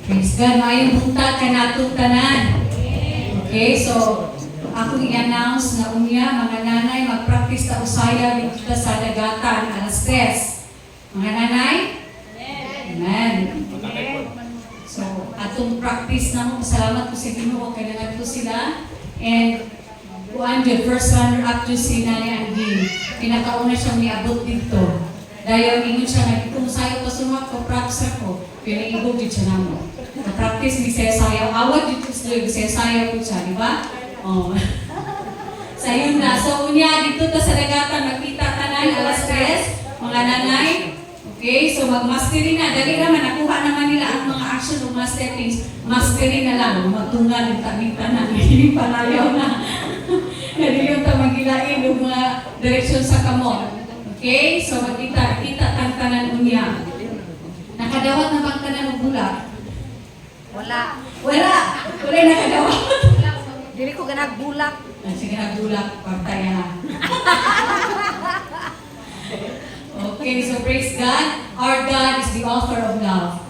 Praise God, mayong buntag ka natong tanan. Okay, so ako i-announce na unya, mga nanay, mag-practice ta usaya dito sa dagatan, alas 3. Mga nanay? Amen. So, atong practice na mo, salamat po sa Ginoo, kailangan po sila. And, kuan dyan, first runner-up dyan si Nanay Angie. Pinakauna siyang niabot dito. Dahil ingon siya na, kung sayo pa sumap ko, practice ako. Pinaibog dyan siya naman. Na-practice, di saya sayaw. Awad dito sa di saya sayaw po siya, di ba? Oh. Sa yun na. So, unya, dito ta sa dagatan, makita tanan, alas 3, mga nanay. Okay, so mag-mastery na. Dali naman, nakuha naman nila ang mga action o mga steppings. Mastery na lang. Magtungan yung taminta na. Hindi palayaw na. Hindi yung tamagilain yung mga direksyon sa kamot. Okay, so magkita tantanan unya. Nakadawat na bang tanan ng bulak? Wala. Wala nakadawat. Dili ko ganag bulak. Sige na bulak, partaya. Okay, so praise God. Our God is the author of love.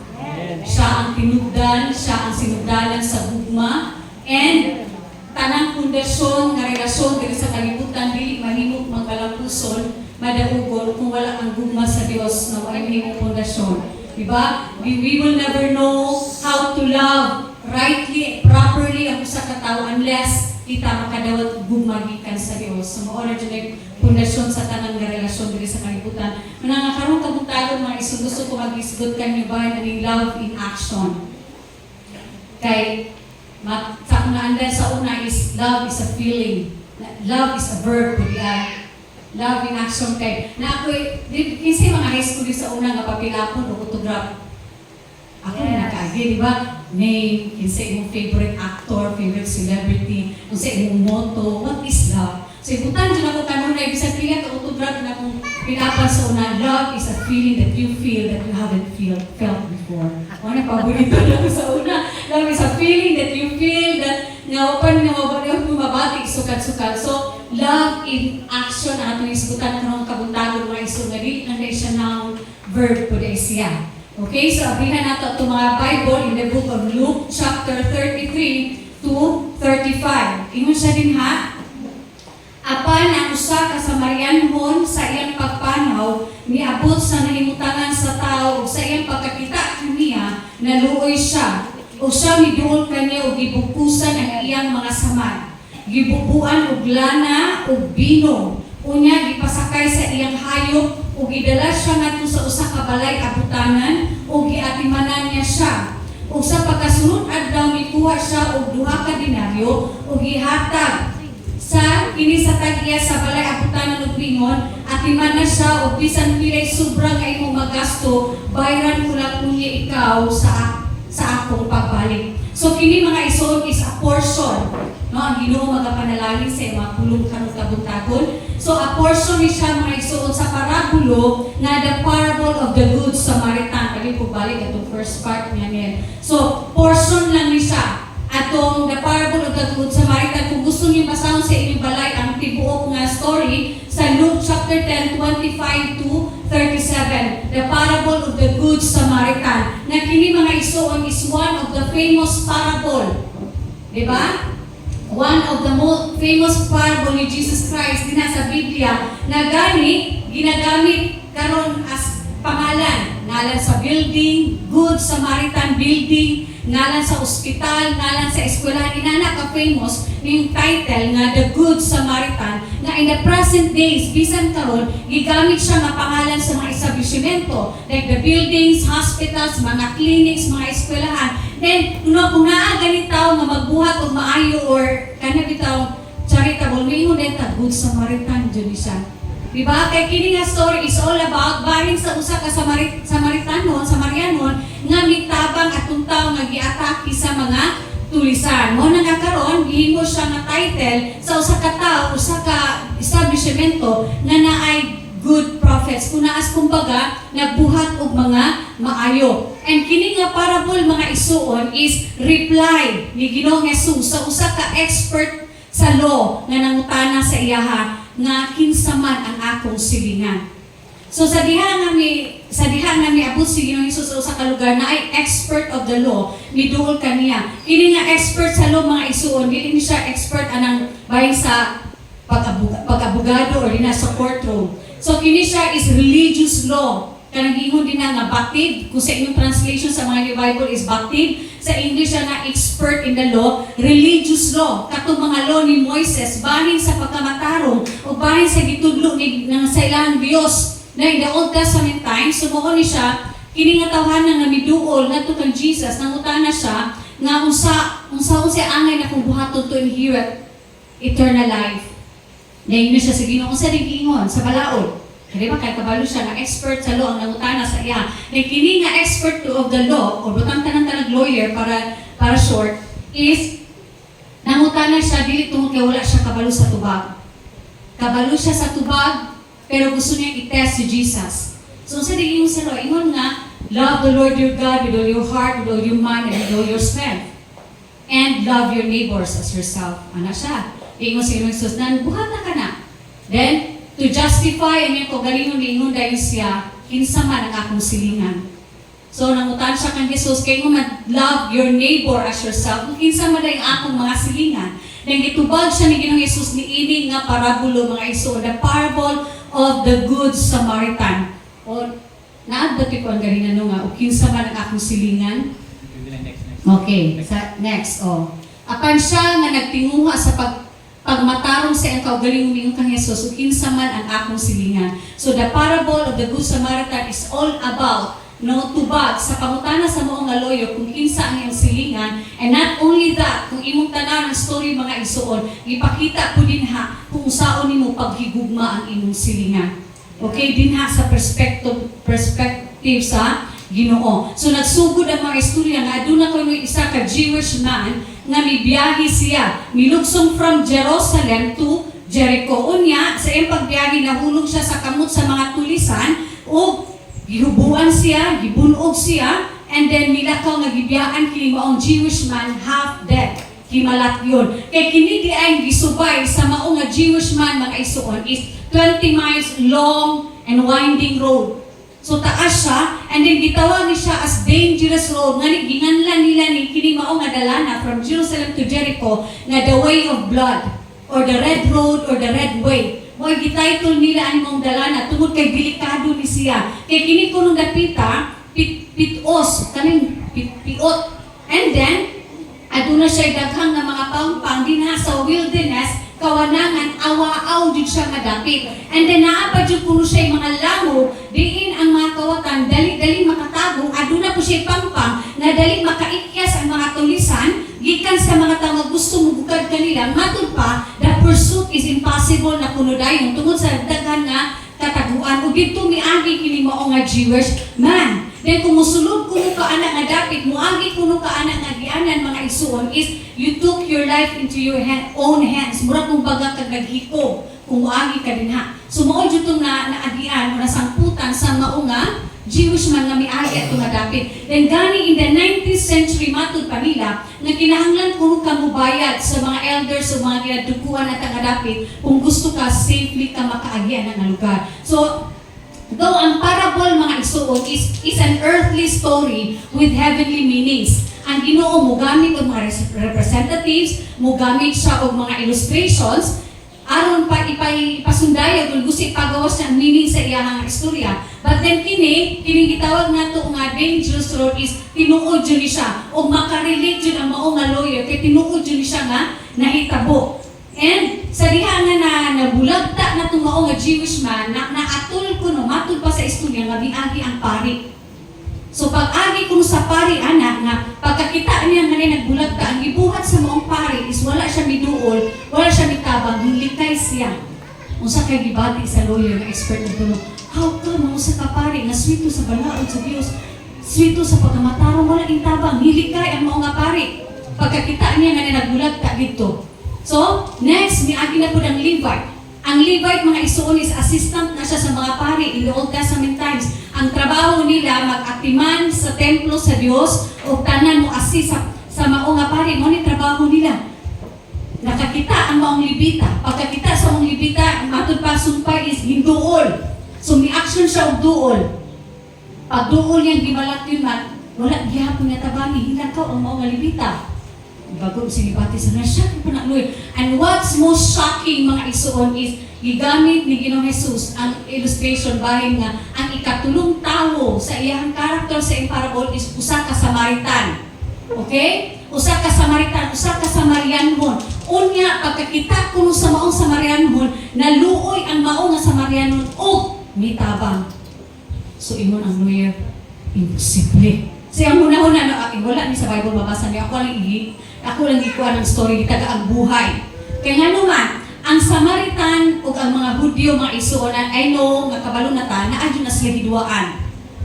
Siya ang tinugdan, siya ang sinugdanan sa gugma, and tanang pundasyon nga relasyon diri sa kalibutan dili mahimong magkalampuson, madaugon kung wala ang gugma sa Dios na wala mahimong pundasyon. Diba? We will never know how to love rightly, properly ang usa ka tawo unless kita makadawat gugma gikan sa Dios. So mao na jud pundasyon sa tanang nga relasyon diri sa kalibutan. Manang karon kabutagon mga isugusto ko mag-isgot kanyo ba ani love in action. Kay sa naandan sa una is love is a feeling. Love is a verb pud yan. Love in action kay na ako kinsa mga high school sa una nga papilapon o autograph. Ako na nakaagi, di ba? Name, kinsa imong favorite actor, favorite celebrity, kinsa imong motto, what is love? So ibutan dyan ako kanunay, bisag pila ka autograph na kung pinapan sa una, love is a feeling that you feel that you haven't felt before. Ano na paborito lang sa una. Love is a feeling that you feel that ngawapan nga mabati sukat-sukat. So, love in action na ato isbutan kanong kabuntagon mga iso nga di nanday siya noun verb po day siya. Okay, so abrihan nato itong mga Bible in the book of Luke chapter 33 to 35. Ingon siya din ha? Apan ang usa ka Samarianhon sa iyang pagpanaw niabot sa nahimutangan sa tao ug sa iyang pagkakita kaniya naluoy siya. O siya miduol kaniya ug gibukusan ang iyang mga samad. Gibubuan og lana ug bino. Unya gipasakay sa iyang hayop ug gidala siya ngadto sa usa ka balay abutanan ug giatimanan niya siya. Ug sa pagkasunod adlaw mikuha siya og 2 ka denaryo ug gihatag sa kini sa tag-iya sa balay abutanan ug bingon, atimanan siya og bisan pilay sobra nga imong magasto, bayran ko lang kunya ikaw sa akong pagbalik. So kini mga isuon is a portion. No, ang Ginoo magapanalangin sa mga pulong kanang kabuntagon. So a portion ni siya mga isuon sa parabulo nga the parable of the good Samaritan. Kali po balik atong first part niya niyan. So portion lang ni siya atong the parable of the good Samaritan. Kung gusto niyo basahon sa inyong balay ang tibuok nga story sa Luke chapter 10, 25 to 37, the parable of the good Samaritan. Na kini mga isuon is one of the famous parable. Diba? One of the most famous parable ni Jesus Christ din sa Biblia na ginagamit karon as pangalan. Ngalan sa building, Good Samaritan building, ngalan sa ospital, ngalan sa eskwelahan. Inana ka famous yung title nga The Good Samaritan na in the present days, bisan karon gigamit siya nga pangalan sa mga establishmento like the buildings, hospitals, mga clinics, mga eskwelahan. Then, kung naa ganitaw nga magbuhat o maayo or kanya bitaw charitable, may din ta Good Samaritan dyan siya. Diba? Kaya kini nga story is all about bahin sa usa ka Samarianon nga mitabang atong tawo nga giatake sa mga tulisan. Mo na nga karon gihimo siya nga title sa usa ka tawo, usa ka establishmento nga naay good prophets. Kung naas kumbaga nagbuhat og mga maayo. And kini nga parable mga isuon is reply ni Ginoong Hesus sa usa ka expert sa law nga nangutana sa iyaha nga kinsa man ang akong silingan. So sa diha nga sa diha nga niabot si Ginoong Hesus sa usa ka lugar na ay expert of the law, miduol kaniya. Kini nga expert sa law mga isuon, dili ni siya expert anang bahin sa pag-abogado or dina sa courtroom. So kini siya is religious law. Kanang giingon din nga batid, kung sa inyong translation sa mga Bible is batid, sa English siya nga expert in the law, religious law. Katong mga law ni Moises, bahin sa pagkamatarong o bahin sa gitudlo ni ng sa ilang Dios na in the Old Testament times. Sumuko ni siya, kini nga tawhanan nga miduol ngadto kang Jesus, nangutana siya nga unsa angay na kung buhaton to inherit eternal life. Ngayon siya sa Ginoo sa digingon sa balaod. Kaya ba kay kabalo siya nga expert sa law ang nangutana sa iya. Kini nga expert of the law o butang tanang lawyer para short is nangutana siya dili tungod kay wala siya kabalo sa tubag. Kabalo siya sa tubag pero gusto niya i-test si Jesus. So sa digingon sa law, ingon nga love the Lord your God with all your heart, with all your mind, and with all your strength. And love your neighbors as yourself. Ano siya? Ingon sa Ginoong Hesus, buhata ka na. Then, to justify ang iyong kagalingon ni ingon dahil siya, kinsa man ang akong silingan. So, nangutan siya kang Jesus, kaya mo love your neighbor as yourself, kung kinsa man ang akong mga silingan. Then, gitubag siya ni Ginoong Hesus ni ini nga parabulo, mga iso, the parable of the Good Samaritan. O, naadbati ko ang galingan nga, o kinsa man ang akong silingan. Okay, next. Apan siya nga nagtinguha sa pagmatarong sa ang kaugaling umiong kang Jesus, kinsa man ang akong silingan. So the parable of the Good Samaritan is all about tubag sa pangutana sa moong nga lawyer kung kinsa ang iyong silingan. And not only that, kung imong tanan ang story mga isuon, ipakita po din kung saon nimo paghigugma ang imong silingan. Okay, din sa perspective sa Ginoo. So nagsugod ang mga istorya nga aduna ko yung isa ka Jewish man nga mibiyahe siya. Milugsong from Jerusalem to Jericho. Unya, sa iyang pagbiyahe nahulog siya sa kamot sa mga tulisan o gihubuan siya, gibunog siya, and then milakaw nga gibiyaan kini maong Jewish man half dead. Himalat yun. Kay kini di ay gisubay sa maong nga Jewish man mga isuon is 20 miles long and winding road. So taas siya, and then gitawag ni siya as dangerous road, nga ginganlan nila ni kini mao nga dalana from Jerusalem to Jericho nga the way of blood or the red road or the red way. Mo'y gititle nila ang mong dalana tungod kay delikado ni siya. Kay kini kunong dapita pitos kaning piot. And then aduna siya daghang nga mga pangpang dinha sa wilderness kawanangan, awaaw jud siya nga dapit. And then naapa jud kuno siya mga lango, diin ang mga kawatan dali makatago, aduna po siya pangpang na dali makaikyas ang mga tulisan gikan sa mga tawo nga gusto mugukad kanila. Matud pa, the pursuit is impossible na kuno dayon tungod sa daghan nga kataguan ug didto miagi kini mao nga Jewish man. Then kung musulod kuno ka anak nga dapit, muagi kuno ka anak nga gianan mga isuon is you took your life into your own hands. Mura kung baga kag naghiko kung muagi ka dinha. So mao jud tong naagian o nasangputan sa mao nga Jewish man nga miagi ato nga dapit. Then gani in the 19th century matud pa nila nga kinahanglan kuno ka mobayad sa mga elders o mga ginadukuan at nga dapit kung gusto ka safely ka makaagian nga lugar. So though ang parable mga isuon is an earthly story with heavenly meanings. Ang Ginoo mo gamit og mga representatives, mo gamit siya og mga illustrations aron pa ipasundayag ug gusto ipagawas ang meaning sa iyang istorya. But then kini gitawag nato nga dangerous road is tinuod jud ni siya og makarelate jud ang mao nga lawyer kay tinuod jud ni siya nga nahitabo. And sa diha nga nabulagta na itong mao nga Jewish man, naatul ko no, matul pa sa istorya nga miagi ang pari. So pag-agi ko sa pari, anak, nga pagkakita niya nga nagbulagta, ang gibuhat sa maong pari is wala siya miduol, wala siya mitabang, hilikay siya. Unsa kay gibati sa lawyer nga expert na tulong, how come mo sa kapari, nga swito sa balaod sa Dios, swito sa pagkamatarong, wala intabang, hilikay ang maong nga pari. Pagkakita niya nga nagbulagta dito. So, next, miagi na po ng Levite. Ang Levite, mga isuon, is assistant na siya sa mga pari in the Old Testament times. Ang trabaho nila, mag-atiman sa templo sa Diyos o tanan mo assist sa maong nga pari. Mo ni trabaho nila. Nakakita ang maong Levita. Pagkakita sa maong Levita, matod pa sumpay is hinduol. So, may action siya og duol. Pag duol niyang gibalat yun man, wala gihapon nga tabangi, hinakaw ang mga libita. Bago sinibati sa nasyak po na Lord. And what's most shocking mga isuon is gigamit ni Ginoong Jesus ang illustration bahin nga ang ikatulong tawo sa iyang karakter sa iyang parable is usa ka Samaritan. Okay? Usa ka Samaritan, usa ka Samarianhon. Unya pagkakita kuno sa maong Samarianhon, naluoy ang maong nga Samarianhon o mitabang. So ingon ang lawyer, imposible. Siya muna-una no, wala ni sa Bible mabasa niya. Ako lang ikuha ng story, taga ang buhay. Kaya nga naman, ang Samaritan o ang mga Hudyo, mga isuonan, I know, magkabalo na ta, naadyo na sila hiduaan.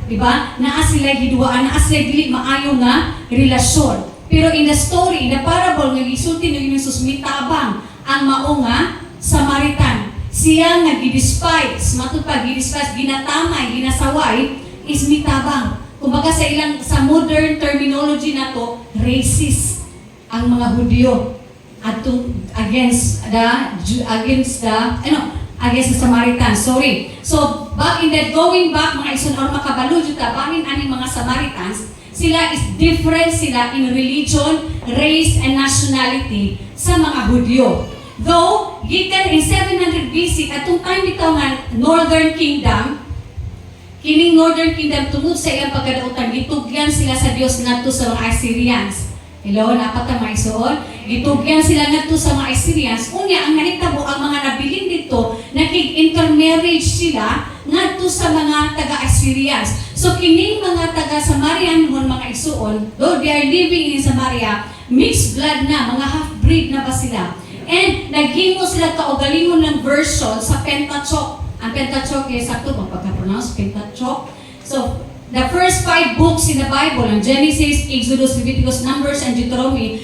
Diba? Naa sila hiduaan, naa sila dili maayo nga relasyon. Pero in the story, in the parable, nga gisulti ng Jesus, mitabang ang mao nga Samaritan. Siya nga gidispise, matupag gidispise, ginatamay, ginasaway, is mitabang. Kumbaga sa modern terminology na to, racist ang mga Hudyo against the Samaritan. Sorry. So, going back, mga ison or makabalo juta, bahin aning mga Samaritans, sila is different sila in religion, race, and nationality sa mga Hudyo. Though, gikan in 700 BC, atong time bitaw nga Northern Kingdom, kining Northern Kingdom tungod sa iyang pagkadautan, gitugyan sila sa Dios ngadto sa mga Assyrians. Hello, napat ang mga isuon. Gitugyan sila ngadto sa mga Assyrians. Unya, ang nanitabo, ang mga nabilin dito, nakig-intermarriage sila ngadto sa mga taga-Assyrians. So, kining mga taga-Samarianhon, mga isuon, though they are living in Samaria, mixed blood na, mga half-breed na ba sila. And, naghimo sila kaugalingon ng version sa Pentateuch. Ang Pentateuch ay sakto, magpagka-pronounce, Pentateuch. So, the first 5 books in the Bible, ang Genesis, Exodus, Leviticus, Numbers, and Deuteronomy,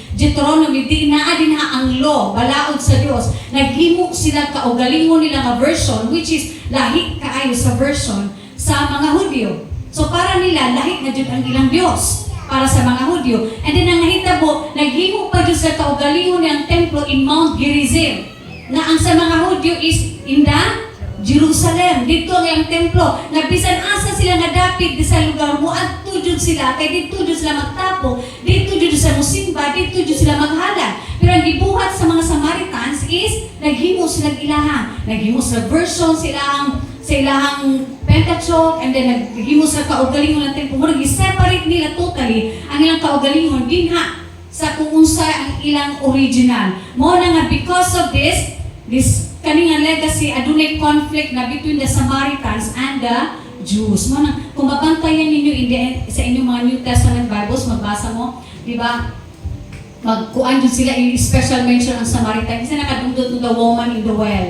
di naa din ang law, balaod sa Dios. Naghimo sila kaugalingon nila nga version, which is lahi kaayo sa version sa mga Hudyo. So para nila, lahi na jud ang ilang Dios para sa mga Hudyo. And then ang nahitabo, naghimo pa Dios sa kaugalingon ng templo in Mount Gerizim, na ang sa mga Hudyo is in the Jerusalem, dito ang iyang templo. Nabisan asa sila nga dapit di sa lugar mo, at tujud sila, kay dito jud sila magtapo, dito jud sa musimba, dito jud sila maghalan. Pero ang gibuhat sa mga Samaritans is, naghimo sila ilaha. Naghimo sila version sa ilahang Pentateuch, and then naghimo sila kaugalingon ng templo. Murag i-separate nila totally ang ilang kaugalingon dinha sa kung unsa ang ilang original. Mo na nga because of this kaning legacy, adunay conflict na between the Samaritans and the Jews. Kung mabantayan ninyo sa inyong mga New Testament Bibles, magbasa mo, di ba? Magkuan dun sila, special mention ang Samaritan. Kasi nakadungdot the woman in the well.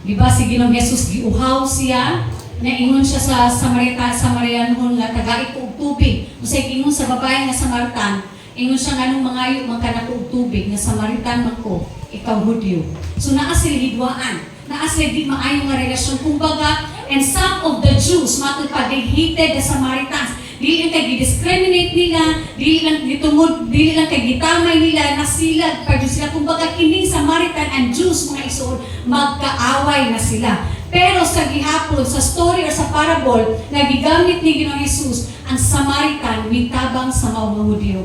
Di ba? Si Ginoong Jesus, giuhaw siya, naingon siya sa Samarianhon nga tagai ko og tubig. Usay ingon sa babae nga Samaritan, ingon siya nga nung mangayo magkanako og tubig nga Samaritan man ko, ikaw Hudyo. So naa sila hidwaan, naa sila di maayo nga relasyon. Kumbaga, and some of the Jews, matod pa, they hated the Samaritans. Dili lang kay discriminate nila, dili lang kay gitamay nila, nasilag pa Diyos sila. Kumbaga, kining Samaritan and Jews, mga isuon, magkaaway na sila. Pero sa gihapon, sa story or sa parable, na gigamit ni Ginoong Jesus, ang Samaritan, mitabang sa mga Hudyo.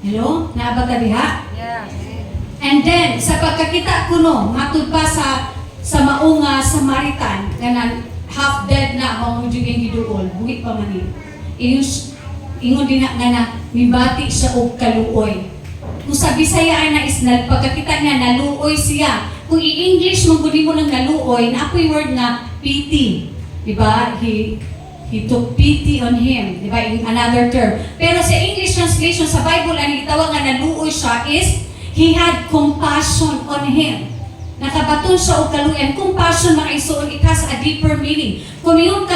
Hello? Naabata diha? Yeah. And then, sa pagkakita ko no, matud pa sa maunga Samaritan, na half-dead na, mga Hudyo giduol, buhit pa man yun. Ingon din na nibati siya og kaluoy. Kung sa Bisaya ay na isnal, pagkakita niya, naluoy siya. Kung i-English mo mo ng naluoy, na ako'y word na pity. Diba? He took pity on him. Diba? In another term. Pero sa English translation, sa Bible, ang itawag nga naluoy siya is, he had compassion on him. Nakabaton siya og kaluoy. Compassion, mga isuon, it has a deeper meaning. Kung yun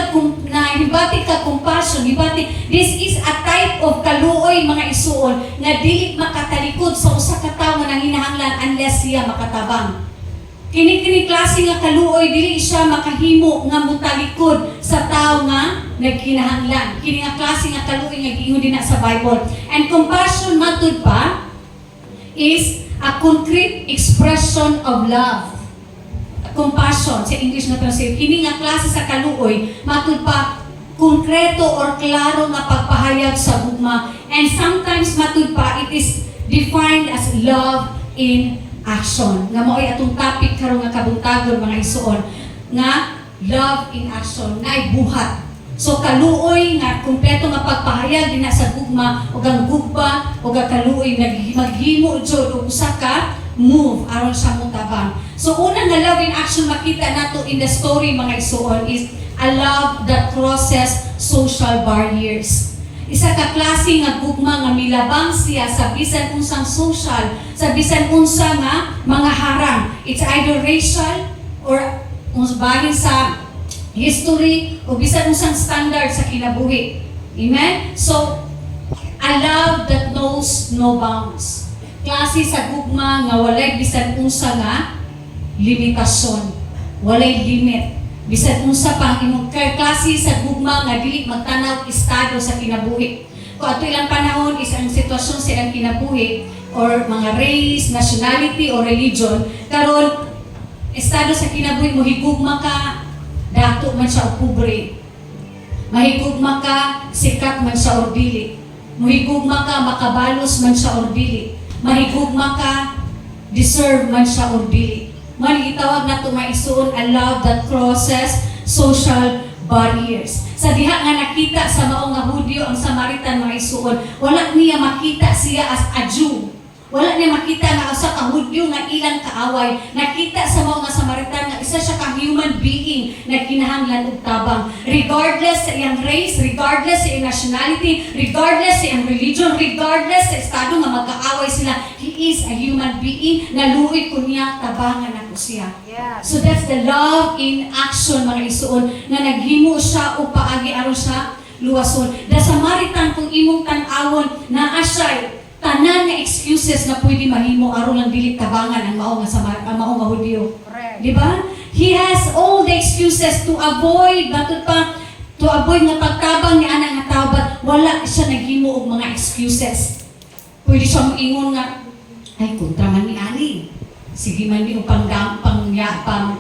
na hibati ka compassion, hibati, this is a type of kaluoy, mga isuon, na dili makatalikod sa usa ka tawo nang hinahanglan unless siya makatabang. Kini klase nga kaluoy, dili siya makahimo nga mutalikod sa tawo nga nagkinahanglan. Kini nga klase nga kaluoy nga giingon din sa Bible. And compassion, matud pa, is a concrete expression of love. Compassion, sa English na translate. Kini nga klase sa kaluoy, matud pa, konkreto or klaro nga pagpahayag sa gugma. And sometimes matud pa, it is defined as love in action. Nga mo ay atong topic karon nga kabuntagon mga isuon nga love in action na ay buhat. So kaluoy nga kumpleto nga pagpahayag dinha sa gugma ug ang gugba ug ang kaluoy maghimo jud og usa ka move aron sa mutabang. So una nga love in action makita nato in the story mga isuon is a love that crosses social barriers. Isa ka klase nga gugma nga milabang siya sa bisan unsang social, sa bisan unsa nga mga harang. It's either racial or bahin sa history o bisan unsang standard sa kinabuhi. Amen? So, a love that knows no bounds. Klase sa gugma nga walay bisan unsa nga limitasyon. Walay limit. Bisan unsa pang imong klase sa gugma nga dili magtanaw estado sa kinabuhi. Kung ato ilang panahon is ang sitwasyon sa ilang kinabuhi or mga race, nationality or religion, karon estado sa kinabuhi mo higugma ka dato man siya o pobre. Mahigugma ka sikat man siya o dili. Mahigugma ka makabalos man siya o dili. Mahigugma ka deserve man siya o dili. Man gitawag nato maisuon a love that crosses social barriers. Sa diha nga nakita sa mao nga Hudyo ang Samaritan maisuon, wala niya makita siya as a Jew. Wala niya makita nga usa ka Hudyo nga ilang kaaway. Nakita sa mao nga Samaritan nga isa siya ka human being na kinahanglan og tabang. Regardless sa iyang race, regardless sa iyang nationality, regardless sa iyang religion, regardless sa estado nga magkaaway sila, he is a human being na luoy ko niya tabangan ako siya. Yes. So that's the love in action mga isuon nga naghimo siya o paagi aron sa luwason. The Samaritan kung imong tan-awon naa siya tanan nga excuses na pwede mahimo aron lang dili tabangan ang mao nga Hudyo. Correct. Di ba? He has all the excuses to avoid nga pagtabang ni ana nga tao, but wala siya naghimo og mga excuses. Pwede siya moingon nga ay kontra man ni ani. Sige man ni upang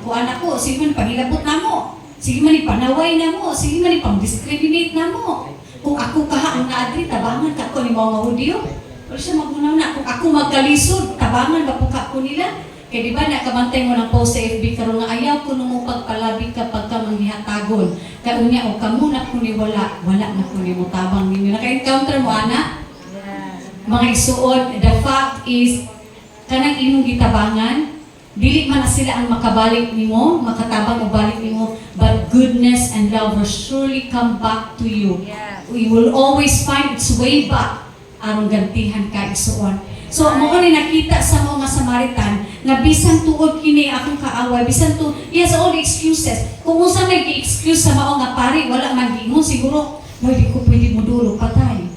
kuan ako, sige man panilabot namo. Sige man ipanaway namo, sige man ipang-discriminate namo. Kung ako kaha ang naadri tabangan ka ko ni mga Hudyo. Pero siya magunaw na, kung ako magkalisod, tabangan ba po ka ko nila? Kaya di ba nakabantay mo ng post sa FB karon nga ayaw ko nung pagpalabi kapag ka manghihatagon. Kaya unya o kamo na ko ni wala na ko ni mo tabang ninyo. Naka-encounter mo ana? Yes. Mga isuod, the fact is kanang imong gitabangan, dili man na sila ang makabalik nimo, makatabang o balik nimo, but goodness and love will surely come back to you. Yes. We will always find its way back aron gantihan ka isuon. So mo ni nakita sa mga Samaritan nga bisan tuod kini akong kaaway, bisan to he has all the excuses. Kung unsa may gi-excuse sa mao nga pari wala man gingon siguro, di ko pwede mo dulo patay.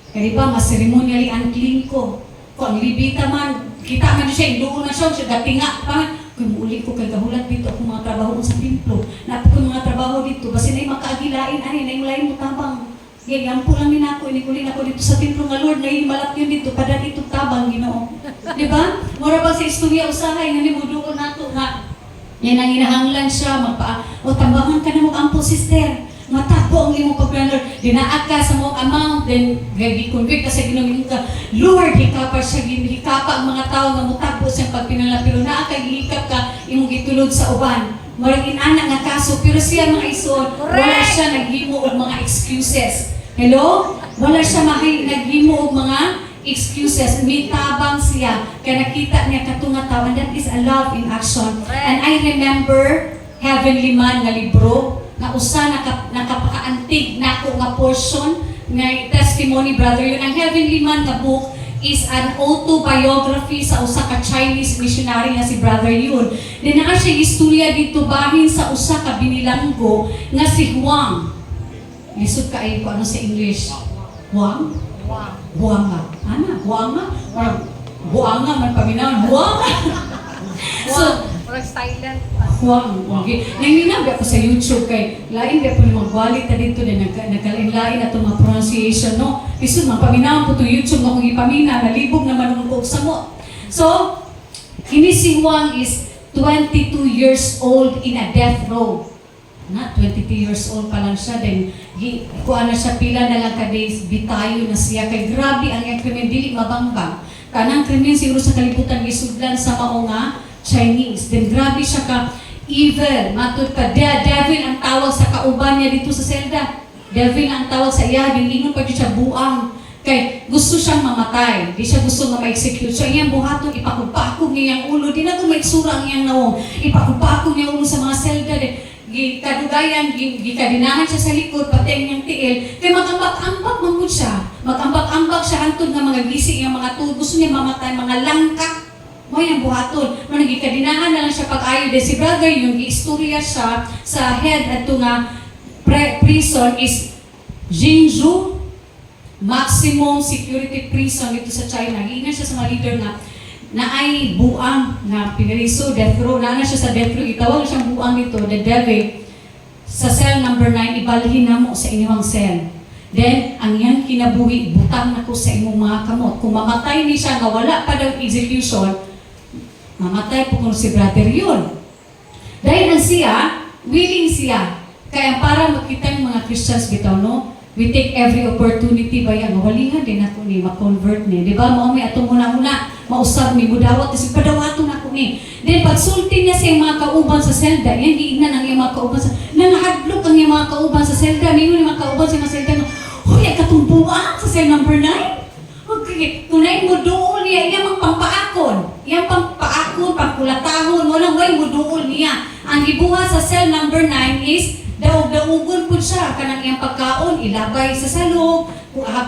Kaya ba mas ceremonially unclean ko. Kung ang libita man kita man siya doon na siya gatinga pa. Kung muli ko kay gahulat dito akong mga trabaho sa templo. Na ako mga trabaho dito basin ay makaagilain ani na lain mo tabang. Yan po lang din ako, inikulin ako dito sa templo nga Lord, ngayon malat yun dito, pada dito tabang, Ginoo. Diba? Mura ba sa istorya usahay, nga nimuduon nato nga, yan ang inahanglan siya, tambangan ka na mo ampo sister, matapo ang imong pagplan, Lord, dinaag ka sa mong amount, then gi-convict ka sa ginamit ka, Lord, hikapa siya, hikapa ang mga tao nga mutapo siyang pagpinala, pero naa ka, gihikap ka, imong gitulod sa uban. Murag inana nga kaso, pero siya mga isuon, wala siya naghimo og mga excuses. Hello? Wala siya naghimo og mga excuses. May tabang siya. Kaya nakita niya katunga tao, and that is a love in action. And I remember Heavenly Man nga libro, na usa nakapakaantig nako nga portion nga testimony, brother. Yun ang Heavenly Man nga book is an autobiography sa usa ka Chinese missionary nga si Brother Yun. Then naa siya istorya dito bahin sa usa ka binilanggo nga si Huang. Lisod ka ay ano sa English? Huang? Huanga. Ana, Huanga? Or Huanga man paminaw. Huanga. So, silent. Huang. Okay. Nanginabi ako sa YouTube kay lain kay po ni magwalit na dito na nagkalain-lain na itong mga pronunciation, no? Lisod, paminaw po itong YouTube na kung ipamina, nalibog naman ng sa mo. So, ini si Huang is 22 years old in a death row. na 22 years old pa lang siya, then kuha na siya pila na lang ka days, bitayo na siya, kay grabe ang iyang krimen, dili mabangbang. Kanang krimen siguro sa kalibutan, gisudlan sa mao nga Chinese, then grabe siya ka evil, matud pa, devil ang tawag sa kauban niya dito sa selda. Devil ang tawag sa iya, din ingon pa siya buang. Kay gusto siyang mamatay, di siya gusto nga ma-execute. So iyang buhaton, ipakupakog niya yung ulo, di na kung maitsura ang iyang nawong, ipakupakog niya ulo sa mga selda, kadugayan, gikadinahan siya sa likod, pati ang iyang tiil, kaya mag-ambak-ambak mamud siya. Mag-ambak-ambak siya hantod nga mga gisi, yung mga tuhod, gusto niya mamatay, mga langka. Mo yung buhaton. Mo nagikadinahan na lang siya pag-ayo. De si brother yung giistorya siya sa head at nga prison is Jinju Maximum Security Prison dito sa China. Hiingan siya sa mga leader na ay buang na piniriso, death row. Na siya sa death row. Itawag siyang buang dito, the devil. Sa cell number 9, ibalhin na mo sa inyong cell. Then, ang iyang kinabuhi, butang na ko sa imong mga kamot. Kung mamatay ni siya, nga wala pa daw execution, mamatay po kung si brother yun. Dahil siya, willing siya. Kaya para makita ng mga Christians bitaw, no? We take every opportunity ba yan? Mawalingan din ako ni, ma-convert ni. Di ba? Mao may atong una-una, mausap ni, budawat, kasi padawato na ako ni. Then, pagsulti niya sa mga kauban sa selda, yan, giignan ang iyang mga kauban sa, nanghadlok ang iyang mga kauban sa selda, mingon yung mga kauban sa mga selda, huy, ay katumbuan sa cell number 9. Okay, tunay mo doon niya, iyang pampaakon. Iyang pampaakon, pangkulatahon, walang way mo doon niya. Ang gibuha sa cell number 9 is, daog-daugon po siya, kanang iyang pagkaon, ilabay sa salog,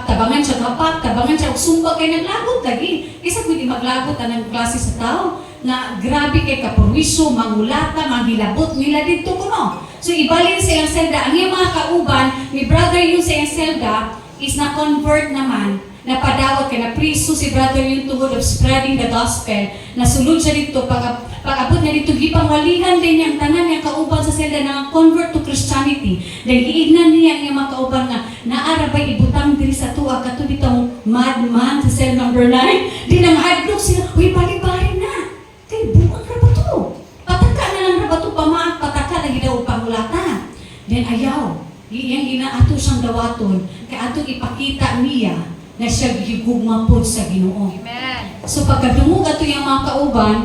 tabangan siya kapak, tabangan siya, sumba kay naglagot lagi. Isa pwede maglagot ang klase sa tao, na grabe kay kaporwisyo, mangulata, manghilabot nila dito kuno. So ibalin sa iyang selda, ang iyang mga kauban, ni brother yung sa iyang selda, is na-convert naman, napadawat kay na priso si brother yung tungod of spreading the gospel, nasulod siya dito, pag-abot na dito, gipangwalihan din niyang tanan niyang kauban sa selda na convert to Christianity. Dahil giignan niya ang mga kauban nga, naarabay ibutang diri sa tuwa, kato ditong madman sa cell number 9, di nang hadlok sila, uy, bali-bali na, kay buwag na ba to? Pataka na lang na ba to, pamaak, pataka na gidaw pangulatan. Then ayaw, iyang ginaato siyang dawaton, kaya ato ipakita niya, na siya gigugma po sa Ginoo. Amen. So pagkadungog ato yung mga kauban,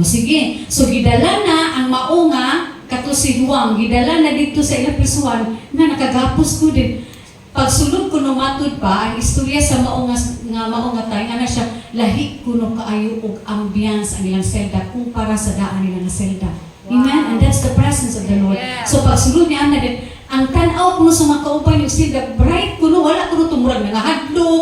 sige, so gidala na ang maunga, kato si Juan, gidala na dito sa ilang prisuan, na nakagapos ko din. Pagsulod ko no matod pa, ang istorya sa maunga tayo, nga na siya, lahi ko no kaayo og ambience ang ilang selda, kumpara sa daan nila na selda. Amen? And that's the presence of the Lord. Yeah. So pagsulod niya na din, ang tanaw ko sa mga kauban yung silda, bright kuno, wala kuno tumurag na hadlo,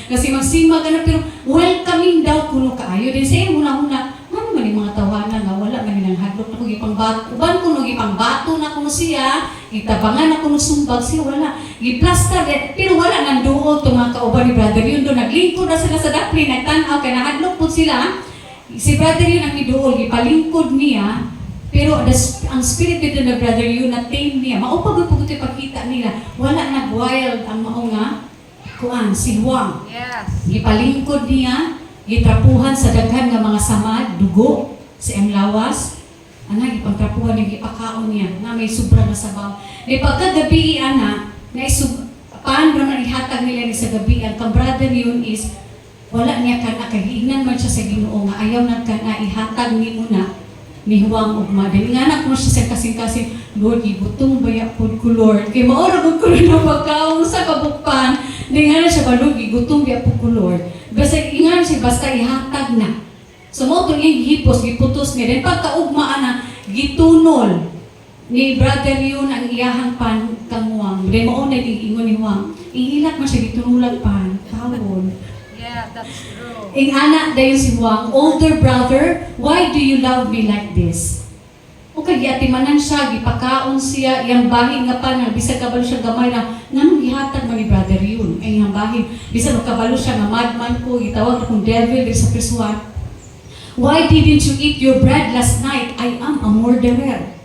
kasi magsimag na, pero welcoming daw kuno kaayo. Din sa iyo, huna-huna, ano man yung mga tawanan nga, wala man yung hadlo, ako gipangbato, uban kuno, gipangbato na kuno siya, itabangan na kuno sumbag siya, wala. Giplastar, pero wala nang duol itong mga kauban ni brother yun doon, naglingkod na sila sa dapli, nagtanaw, kaya nahadlok po sila, si brother yun ang niduol, gipalingkod niya, pero ang spirit dito na brother yun na tame niya, maupag po ito ipakita nila, wala nag-wild ang maunga, kuan, si Juan. Yes. Gipalingkod niya, gitrapuhan sa daghan nga mga samad, dugo, sa lawas, gipagtrapuhan niya, gipakaon niya, na may sobra na sabaw. Di pagkagabi, na paano naman ihatag nila ni sa gabi, ang brother yun is, wala niya kana, kahiingnan man siya sa Ginoo nga, ayaw na kana, ihatag ni una, ni Juan ugma. Dili nga anak mo siya sa kasing-kasing, Lord, gibutong baya po ko, Lord. Kaya maura po ko na pagkaon sa kabukpan. Dili nga na siya ba, Lord, gibutong baya po ko, Lord. Basta ingan siya, basta ihatag na. So mo itong yung hipos, giputos niya. Then pagkaugmaan na, gitunol ni brother yun ang iyahang pankamuang. Then mo na ingon ni Juan. Ihilat man siya, gitunulag pan, tawon. Yeah, that's true. Ing anak dayon si Juan, older brother, why do you love me like this? Okay, giatimanan siya, gipakaon siya, iyang bahin nga pa, bisag kabalo siya gamay na, nang gihatag man ni brother yun, ay iyang bahin, bisag kabalo siya nga madman ko, gitawag akong devil, sa prisuan. Why didn't you eat your bread last night? I am a murderer.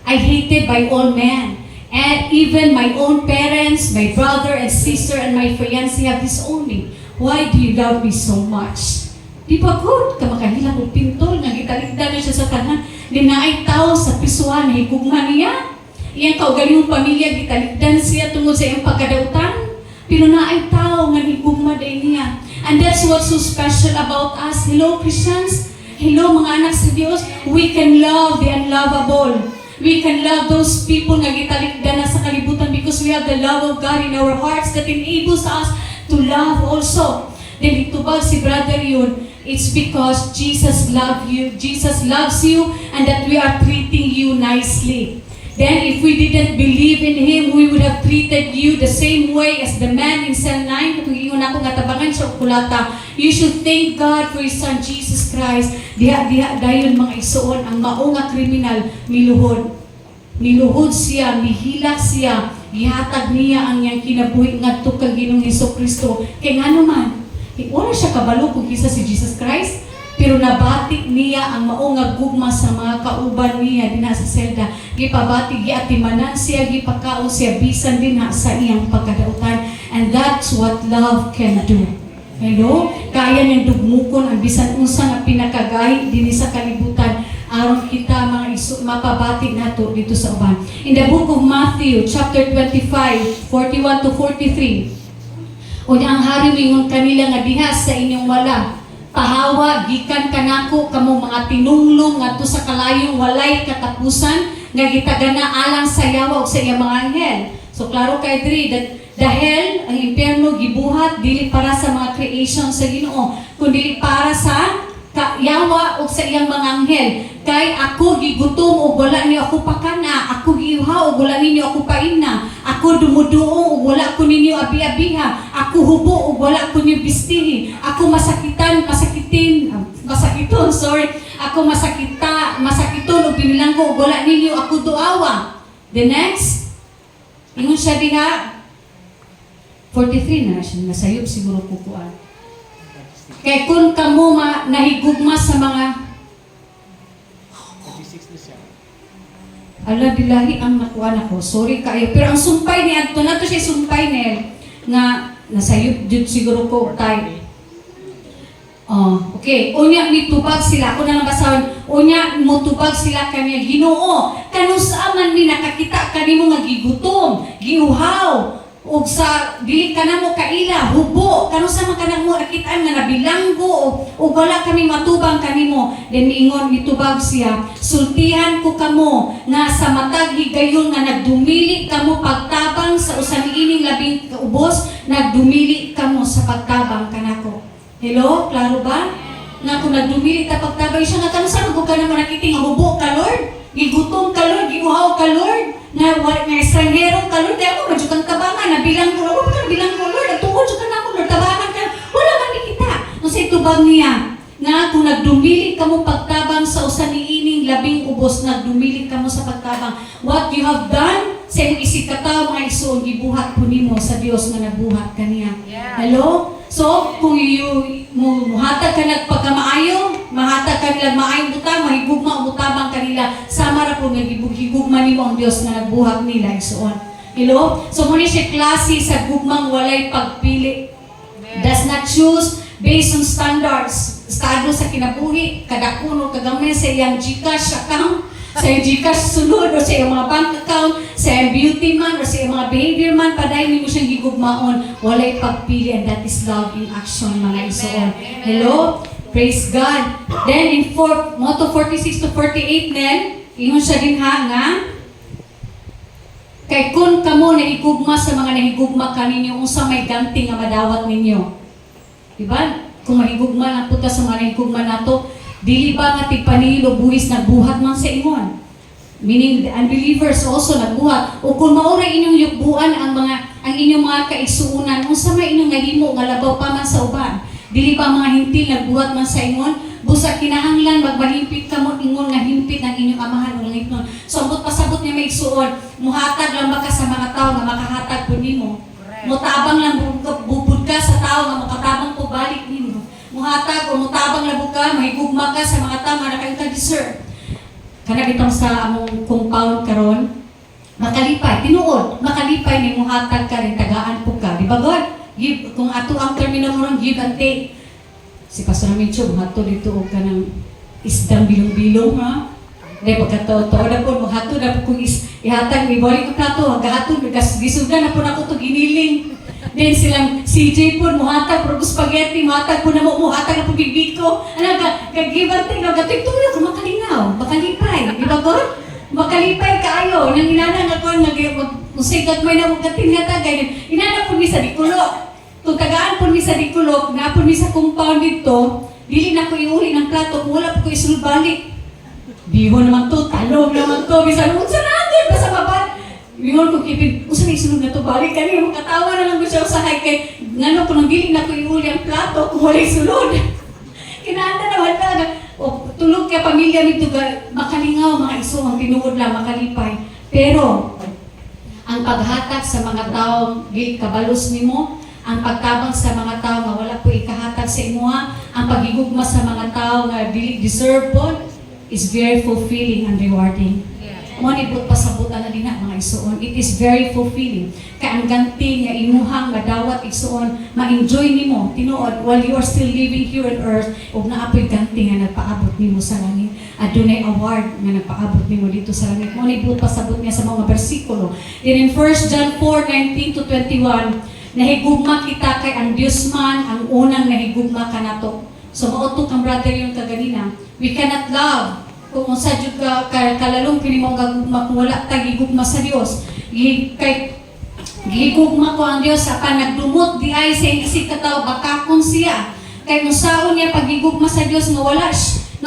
I hated by all men. And even my own parents, my brother and sister, and my fiancé have disowned me. Why do you love me so much? Di ba good? Kamakahilang o pintol, nga gitaligdan na siya sa tanan. Dinaay tao sa pisuan, higugma niya. iyang kaugalingong pamilya gitalikdan siya tungod sa iyang pagkadautan. Pero naay tao nga higugma day niya. And that's what's so special about us. Hello, Christians. Hello, mga anak sa Diyos. We can love the unlovable. We can love those people nga gitalikdan na sa kalibutan because we have the love of God in our hearts that enables us to love also. Then itubag si brother yun, it's because Jesus loves you, and that we are treating you nicely. Then if we didn't believe in Him, we would have treated you the same way as the man in cell 9. Kung iyon ako nga tabangan sa kulata, you should thank God for His Son Jesus Christ. Diha dayon mga isuon, ang mao nga kriminal, miluhod. Miluhod siya, mihilak siya, gihatag niya ang iyang kinabuhi ngadto kang Ginoong Hesukristo. Kay ngano man, wala siya kabalo kung kisa si Jesus Christ, pero nabati niya ang mao nga gugma sa mga kauban niya dinha sa selda. Gipabati, giatimanan siya, gipakaon siya bisan dinha sa iyang pagkadautan. And that's what love can do. Hello? Kaya niyang dugmukon ang bisan unsa nga pinakagahi dinhi sa kalibutan aron kita mga mapabati nato dito sa uban. In the book of Matthew, chapter 25, 41 to 43, unya ang hari mingon kanila nga diha sa inyong wala, pahawa, gikan kanako kamo mga tinunglong ngadto sa kalayong walay katapusan nga gitagana alang sa yawa ug sa iyang mga anghel. So klaro kay diri that the hell, ang impyerno gibuhat dili para sa mga creation sa Ginoo, kundi para sa yawa ug sa iyang mga anghel. Kay ako gigutom ug wala niyo ako pakana, ako giuhaw ug wala ninyo ako paina, ako dumuduo ug wala ko ninyo abi-abiha, ako hubo ug wala ko ninyo bistihi, ako masakiton, ako masakiton ug binilanggo ug wala ninyo ako duawa. The next, ingon siya diha, 43 na siya, nasayop siguro kukuan. Kay kung kamo nahigugma sa mga ala dilahi ang nakuha nako. Sorry kayo. Pero ang sumpay ni Anton, nato siya sumpay nel nga nasayop jud siguro ko tay. Okay. Unya mitubag sila. Ako na lang basahon. Unya motubag sila kaniya Ginoo. Kanusa man ni nakakita kanimo nga gigutom, giuhaw, ug sa dili ka na mo kaila, hubo, kanusa man kanang mo nakitaan nga nabilanggo ug wala kami matubang kanimo. Then ingon mitubag siya, sultihan ko kamo nga sa matag higayon nga nagdumili kamo pagtabang sa usa niining labing kaubos, nagdumili kamo sa pagtabang kanako. Hello, klaro ba? Nga kung nagdumili ta pagtabang siya nga kanusa man ka naman nakiting hubo ka Lord, gigutom ka Lord, giuhaw ka Lord, nga estranghero ka Lord, kaya mo kang tabangan, nabilang ko, wala ka bilang ko Lord, at tungkol ka na ako Lord, tabangan ka, wala man kita. Nung sa itubag niya, nga kung nagdumili ka mo pagtabang sa usa niining labing ubos, nagdumili ka mo sa pagtabang, what you have done, sa iyong isikataw mga isuon, gibuhat po nimo sa Dios nga nabuhat kaniya. Yeah. Hello? So, kung muhatag ka nagpagkamaayo, mahatag ka nila maayong butang, mahigugma ang butabang kanila, sama ra po nagigugma nimo ang Dios nga nagbuhat nila isuon. Hello? So, muna siya klase sa gugmang walay pagpili. Does not choose based on standards. Estado sa kinabuhi, kadakuno, kagamay sa iyang GCash account, sa iyong GCash sunod, o sa iyong mga bank account, sa iyong beauty man, o sa iyong mga behavior man, padayon mo siyang gigugmaon, walay pagpili, and that is love in action, mga isuon. Hello? Praise God. Then in motto 46 to 48 nen, ingon siya din nga, kay kun kamo nahigugma sa mga nahigugma kaninyo, unsa may ganti nga madawat ninyo. Diba? Kung mahigugma lang puta sa mga nahigugma nato, dili ba nga tigpanilo buhis nagbuhat man sa imon? Meaning the unbelievers also nagbuhat. O kung maura inyong yugbuan ang inyong mga kaigsuunan, unsa may inyong nahimo nga labaw pa man sa uban? Dili ba mga hintil nagbuhat man sa imon? Busa kinahanglan magmahimpit ka mo ingon nga himpit ang inyong amahan o langit nun. So ambot pasabot niya may igsuon, muhatag lang ba ka sa mga tao nga makahatag po nimo? Mutabang lang bubud ka sa tao nga makatabang po balik nimo. Muhatag o mutabang labo ka, mahigugma ka sa mga tao nga nakain ka deserve. Kana bitong sa among compound karon, makalipay, tinuod, makalipay ni muhatag ka rin, tagaan po ka. Di ba God? Give, kung ato ang termino mo ron, give and take. Si Pastor Mincho, muhato dito o ka ng isdang bilong-bilong, ha? Dahil pagkatotoo na po, maghatod na po kung ihatag, ibalik ang plato, maghatod, gisugan na po na po ito, giniling. Then silang CJ po, muhatag, pero spaghetti, muhatag po na mo, muhatag na po bibiko. Ano, kag-give-and-take, nagkatulog, makalingaw, makalipay. Di ba ko? Makalipay kaayo. Nang inanang ako, musigat may na mong katinatagay. Inanang po ni sa Dikulok. Kung tagaan po ni sa Dikulok, na po ni sa compound dito, dili na ko iuli ng plato, kung wala po ko isulod balik. Bihon naman to, talog naman to, bisan unsa na agad basta babad. Bihon ko kipin, unsa na isulod na to balik kani mo katawa na lang ko siya usahay kay ngano ko nang dili na ko iuli ang plato kung wala isulod. Kinaanda naman talaga. O tulog kay pamilya nito makalingaw mga iso ang tinuod lang makalipay. Pero ang paghatag sa mga taong dili kabalos nimo, ang pagtabang sa mga tao nga wala po ikahatag sa imuha, ang pagigugma sa mga tao nga dili deserve po, is very fulfilling and rewarding. Mo nibot pasabutan na din na mga igsuon. It is very fulfilling. Kaya ang ganti nga imuhang madawat igsuon, ma-enjoy nimo tinuod while you are still living here on earth ug naapoy ganti nga nagpaabot nimo sa langit. Adunay award nga nagpaabot nimo dito sa langit. Mo nibot pasabot niya sa mga bersikulo. Then in 1 John 4:19 to 21, nahigugma kita kay ang Dios man ang unang nahigugma kanato. So mauto kang brother yung kaganina. We cannot love kung sa jud ka kalalong kini mo gagugma kung wala ta gigugma sa Dios. Kay gigugma ko ang Dios apan nagdumot di ay sa isig ka tawo bakakon siya. Kay musaon niya pagigugma sa Dios nga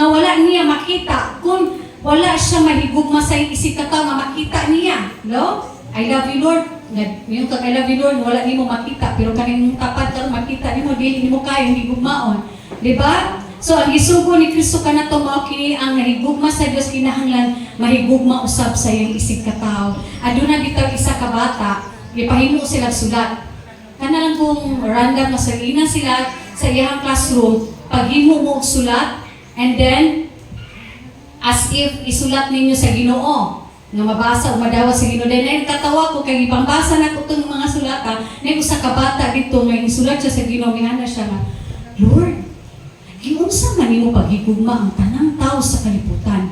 wala niya makita kung wala siya mahigugma sa isig ka tawo nga makita niya. No? I love you Lord. Yung I love you Lord wala nimo makita pero kaning tapat ka makita nimo dili nimo kaya higugmaon. Di ba? So ang gisugo ni Kristo kanato mao kini ang nahigugma sa Dios kinahanglan mahigugma usab sa iyang isig ka tawo. Aduna bitaw isa ka bata, gipahimo sila sulat. Kana lang kung random na salina sila sa iyang classroom, paghimo mo og sulat and then as if isulat ninyo sa Ginoo nga mabasa o madawa sa Ginoo. Then katawa ko kay ipambasa na ko tong mga sulata, nay usa ka bata dito nga isulat siya sa Ginoo mihana siya nga, Lord, giunsa man nimo paghigugma ang tanang tao sa kalibutan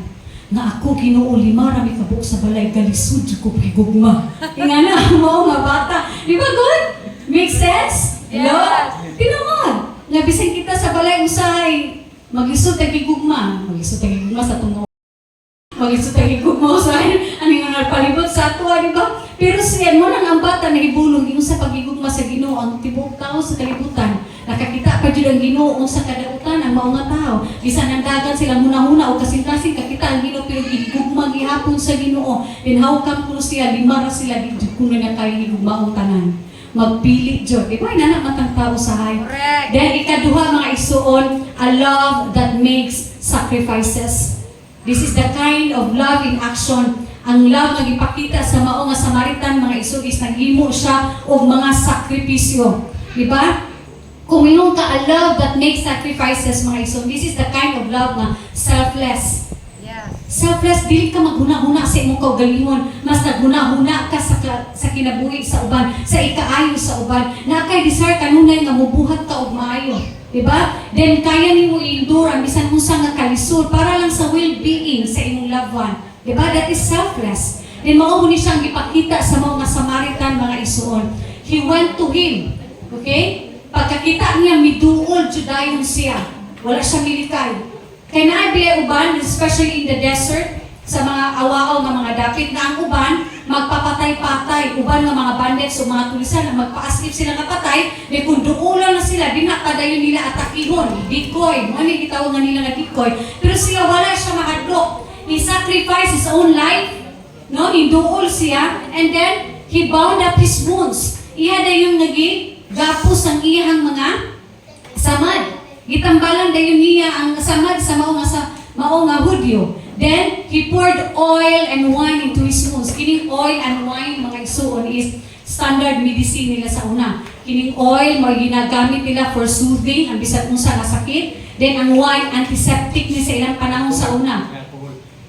nga ako Ginoo lima ra mi kabuok sa balay galisod ko paghigugma. Ingana mao nga bata. Di ba good? Make sense? Yes. Tinuod. Nga bisan kita sa balay usahay magisod ta gigugma sa tungo. Magisod ta gigugma usahay ani nga palibot sa ato, di ba? Pero siya mo nang ang bata nahibulong ingon sa paghigugma sa Ginoo ang tibuok tao sa kalibutan. Nakakita pa jud ang Ginoo sa kadautan ang mao nga tao. Bisan ang dagat sila muna-huna o kasing-kasing kakita ang Ginoo pero gigugma gihapon sa Ginoo. Then how come kuno siya lima ra sila dito kuno na kay higugmaon tanan. Magpili jud. Di ba inana matang tao sahay. Correct. Then ikaduha mga isuon, a love that makes sacrifices. This is the kind of love in action. Ang love nga gipakita sa mao nga Samaritan mga isuon is naghimo siya og mga sakripisyo. Di ba? Kung mingon ka a love that makes sacrifices mga ison, this is the kind of love na selfless. Yeah. Selfless, dili ka maghuna-huna sa imong kaugalingon, mas naghuna-huna ka sa kinabuhi sa uban, sa ikaayo sa uban. Na kay desire kanunay nga mubuhat ka og maayo, di ba? Then kaya nimo i-endure ang bisan unsa nga kalisod para lang sa well-being sa imong loved one. Di ba? That is selfless. Then mao ni siyang gipakita sa mga Samaritan mga isuon. He went to him. Okay? Pagkakita niya, miduol judayon siya. Wala siya milikay. Kaya naibigay uban, especially in the desert, sa mga awaaw ng mga dapit, na ang uban, magpapatay-patay. Uban ng mga bandits o mga tulisan na magpa-askip sila nga patay, di kung duulan na sila, di na padayon nila atakihon. Decoy. Ano yung gitawag nga nila na decoy? Pero siya, wala siya mahadlok. He sacrificed his own life. No? Hinduol siya. And then, he bound up his wounds. Iha na yung gapos ang iyang mga samad. Gitambalan dayon niya ang samad sa mao nga Hudyo. Then he poured oil and wine into his wounds. Kining oil and wine mga isuon is standard medicine nila sa una. Kining oil mo ginagamit nila for soothing ang bisan unsa nga sakit. Then ang wine antiseptic ni sa ilang panahon sa una.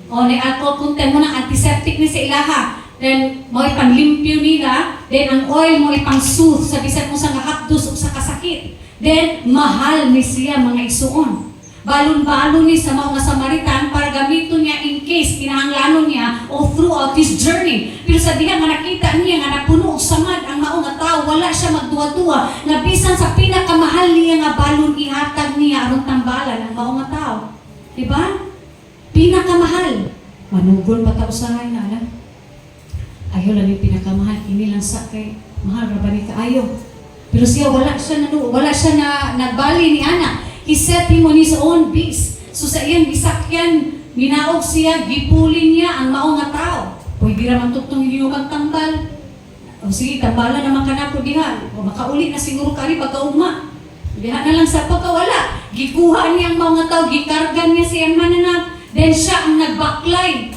O ni alcohol content mo ng antiseptic ni sa ilaha. Then, mo ipanglimpyo nila. Then, ang oil mo ipang-soothe sa bisan mo sa hapdos o sa kasakit. Then, mahal ni siya mga isuon. balon-balon ni sa mga Samaritan para gamiton niya in case kinahanglanon niya o throughout his journey. Pero sa diha nga nakita niya nga napuno og samad ang mao nga tawo, wala siya magduwa-duwa nga bisan sa pinakamahal niya nga balon ihatag niya aron tambalan ang mao nga tawo. Diba? Pinakamahal. Manugon pa ta usahay na alam. Ayaw lang yung pinakamahal, ini lang sa kay mahal ra ba ni kaayo. Pero siya wala siya na nagbali ni ana. He set him on his own beast. So sa iyang gisakyan, minaog siya, gipulin niya ang mao nga tao. Pwede raman tutong hinukang tambal. O sige, tambalan naman ka na po diha. O makauli na siguro kari pagkaugma. Diha na lang sa pagkawala. Gikuha niya ang mao nga tao, gikargan niya siyang mananap. Then siya ang nagbackline.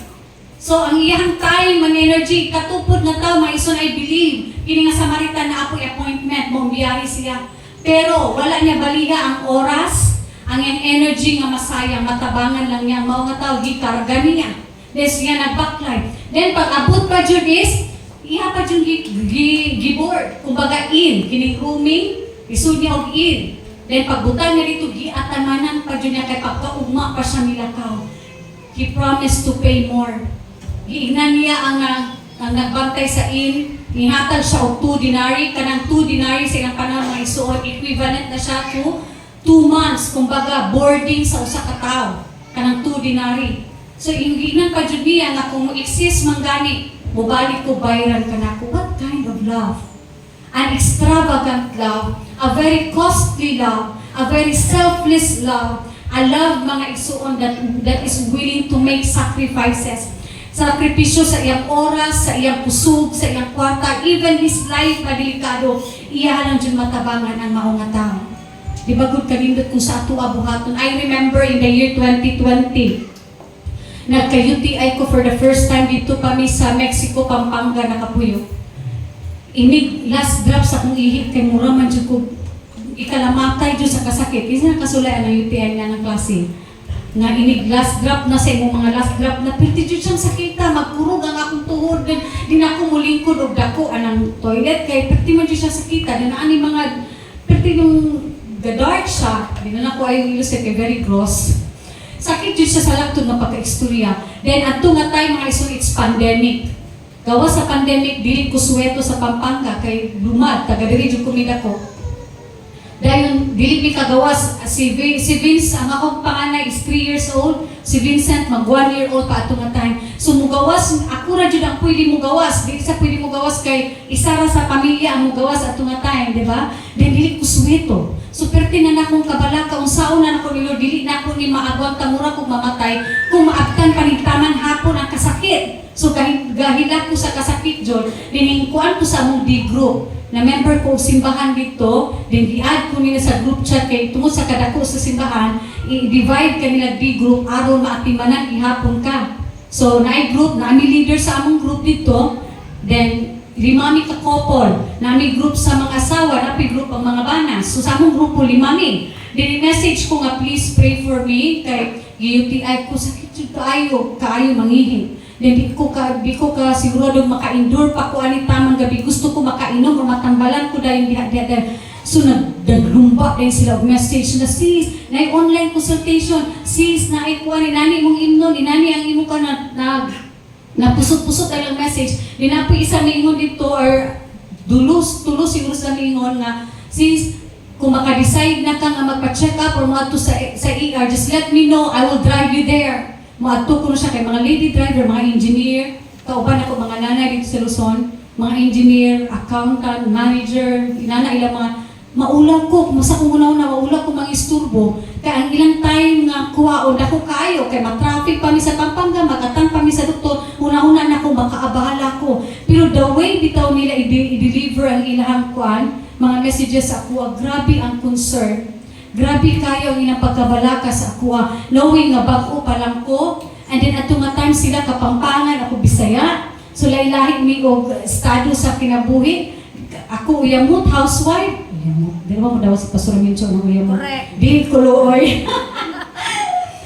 So ang iyang time and energy, katupod na tao, maison I believe, kini nga Samaritan na ako'y appointment, mong biyahe siya. Pero wala niya baliha ang oras, ang iyang energy nga masayang, matabangan lang niya, mao nga tao, gikarga niya. Then siya nag-backline. Then pag abot pa dyan is, iha pa dyan giboard, kumbaga kining rooming, isud niya og in. Then pagbutan niya dito, giatamanan pa dyan niya, kay pagkaugma pa siya nilakaw. He promised to pay more. Giingnan niya ang nagbantay sa inn, ihatag siya og 2 denarii, kanang 2 denarii sa ilang panahon mga isuon, equivalent na siya to 2 months, kumbaga boarding sa usa ka tawo, kanang 2 denarii. So ingnan pa jud niya nga kung exist man gani, mubalik ko bayaran kanako. What kind of love? An extravagant love, a very costly love, a very selfless love, a love mga isuon that is willing to make sacrifices. Sakripisyo sa iyang oras, sa iyang kusog, sa iyang kwarta, even his life na delikado, iya lang dyan matabangan ang mao nga tao. Di ba good kanindot kung sa ato abuhaton? I remember in the year 2020, nagka-UTI ko for the first time dito kami sa Mexico, Pampanga, Nakapuyo. Inig last drop sa akong ihip kay mura man dyan ko ikalamatay dyan sa kasakit. Isa na kasulayan ang UTI nga ng klase. Nga inig last drop na sa imong mga last drop na pwede dyan siyang sakita, magkurog ang akong tuhod, din ako mulingkod og dako anang toilet, kay pwede man dyan siya sakita, din ani mga, pwede yung the dark siya, din na ako ay ilusip, kay very gross. Sakit dyan siya sa laktod na pagka-istorya. Then ato nga tayo mga iso, it's pandemic. Gawa sa pandemic, dili ko suweto sa Pampanga, kay lumad, taga-diri dyan kumida ko. Dahil dili mi kagawas, si Vince, ang akong panganay is 3 years old, si Vincent mag 1 year old pa atong time. So mugawas, ako ra jud ang pwede mugawas, dili sa pwede mugawas kay isa ra sa pamilya ang mugawas atong time, di ba? Then dili ko suweto. So pertinan akong kabalaka, unsaon na nako nilo, dili na ako ni maagwang tamura kung mamatay, kung maabtan panigtaman hapon ang kasakit. So gahila ko sa kasakit jud, diningkuan ko sa among D group. Na member ko simbahan dito, then i-add ko nila sa group chat kay tungod sa kadako sa simbahan, i-divide kanila D group aron maatimanan ihapon ka. So naay group, naami leader sa among group dito, then limami ka couple, naami group sa mga asawa, napi group ang mga banas. So sa among grupo limami. Then message ko nga please pray for me kay UTI ko sakit jud kaayo mangihing. Then di ko ka sigurado maka-endure pa ko ani tamang gabi, gusto ko makainom o matambalan ko dahil diha. So naglumba din sila og message na sis, na online consultation, sis na ikuha ni nani mong imnon, ni nani ang imo ka na pusot-pusot ay lang message. Di na po isa mingon dito or tulos siguro sa mingon nga sis, kung maka-decide na ka nga magpa-check up or mga to sa ER, just let me know, I will drive you there. Maadto ko na siya kay mga lady driver, mga engineer, kauban ako mga nanay dito sa Luzon, mga engineer, accountant, manager, inana ilang mga maulaw ko, masa kung una-una, maulaw ko mga isturbo, kaya ang ilang time nga kuwaon, dako kaayo, kay matraffic pa mi sa Pampanga, magatang pa mi sa doktor, una-una na ko, makaabahala ko. Pero the way bitaw nila i-deliver ang ilang kuan, mga messages sa ako, grabe ang concern. Grabe kayo ang ilang pagkabalaka sa ako, knowing nga bago pa lang ko, and then ato nga time sila Kapampangan, ako Bisaya, so lahi-lahi mi og estado sa kinabuhi. Ako uyamot, housewife, uyamot, di ba mo daw si Pastor Mincho ng uyamot? Di ko looy.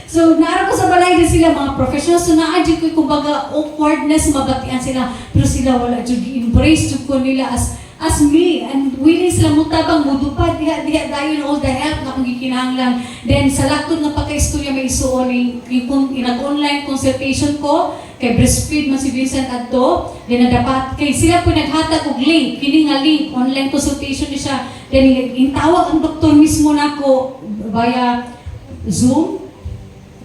So naara ko sa balay din sila, mga professionals, so naadyo ko kumbaga awkwardness, mabatian sila, pero sila wala dyan, i-embrace dyan ko nila as as me, and willing sila mutabang mudupad diha dayon all the help na akong gikinahanglan. Then sa laktod nga pagka-istorya may isuon yung nag-online consultation ko kay breastfeed man si Vincent adto. Then nadapat kay sila po naghatag og link, kini nga link online consultation ni siya. Then intawag ang doktor mismo nako via Zoom.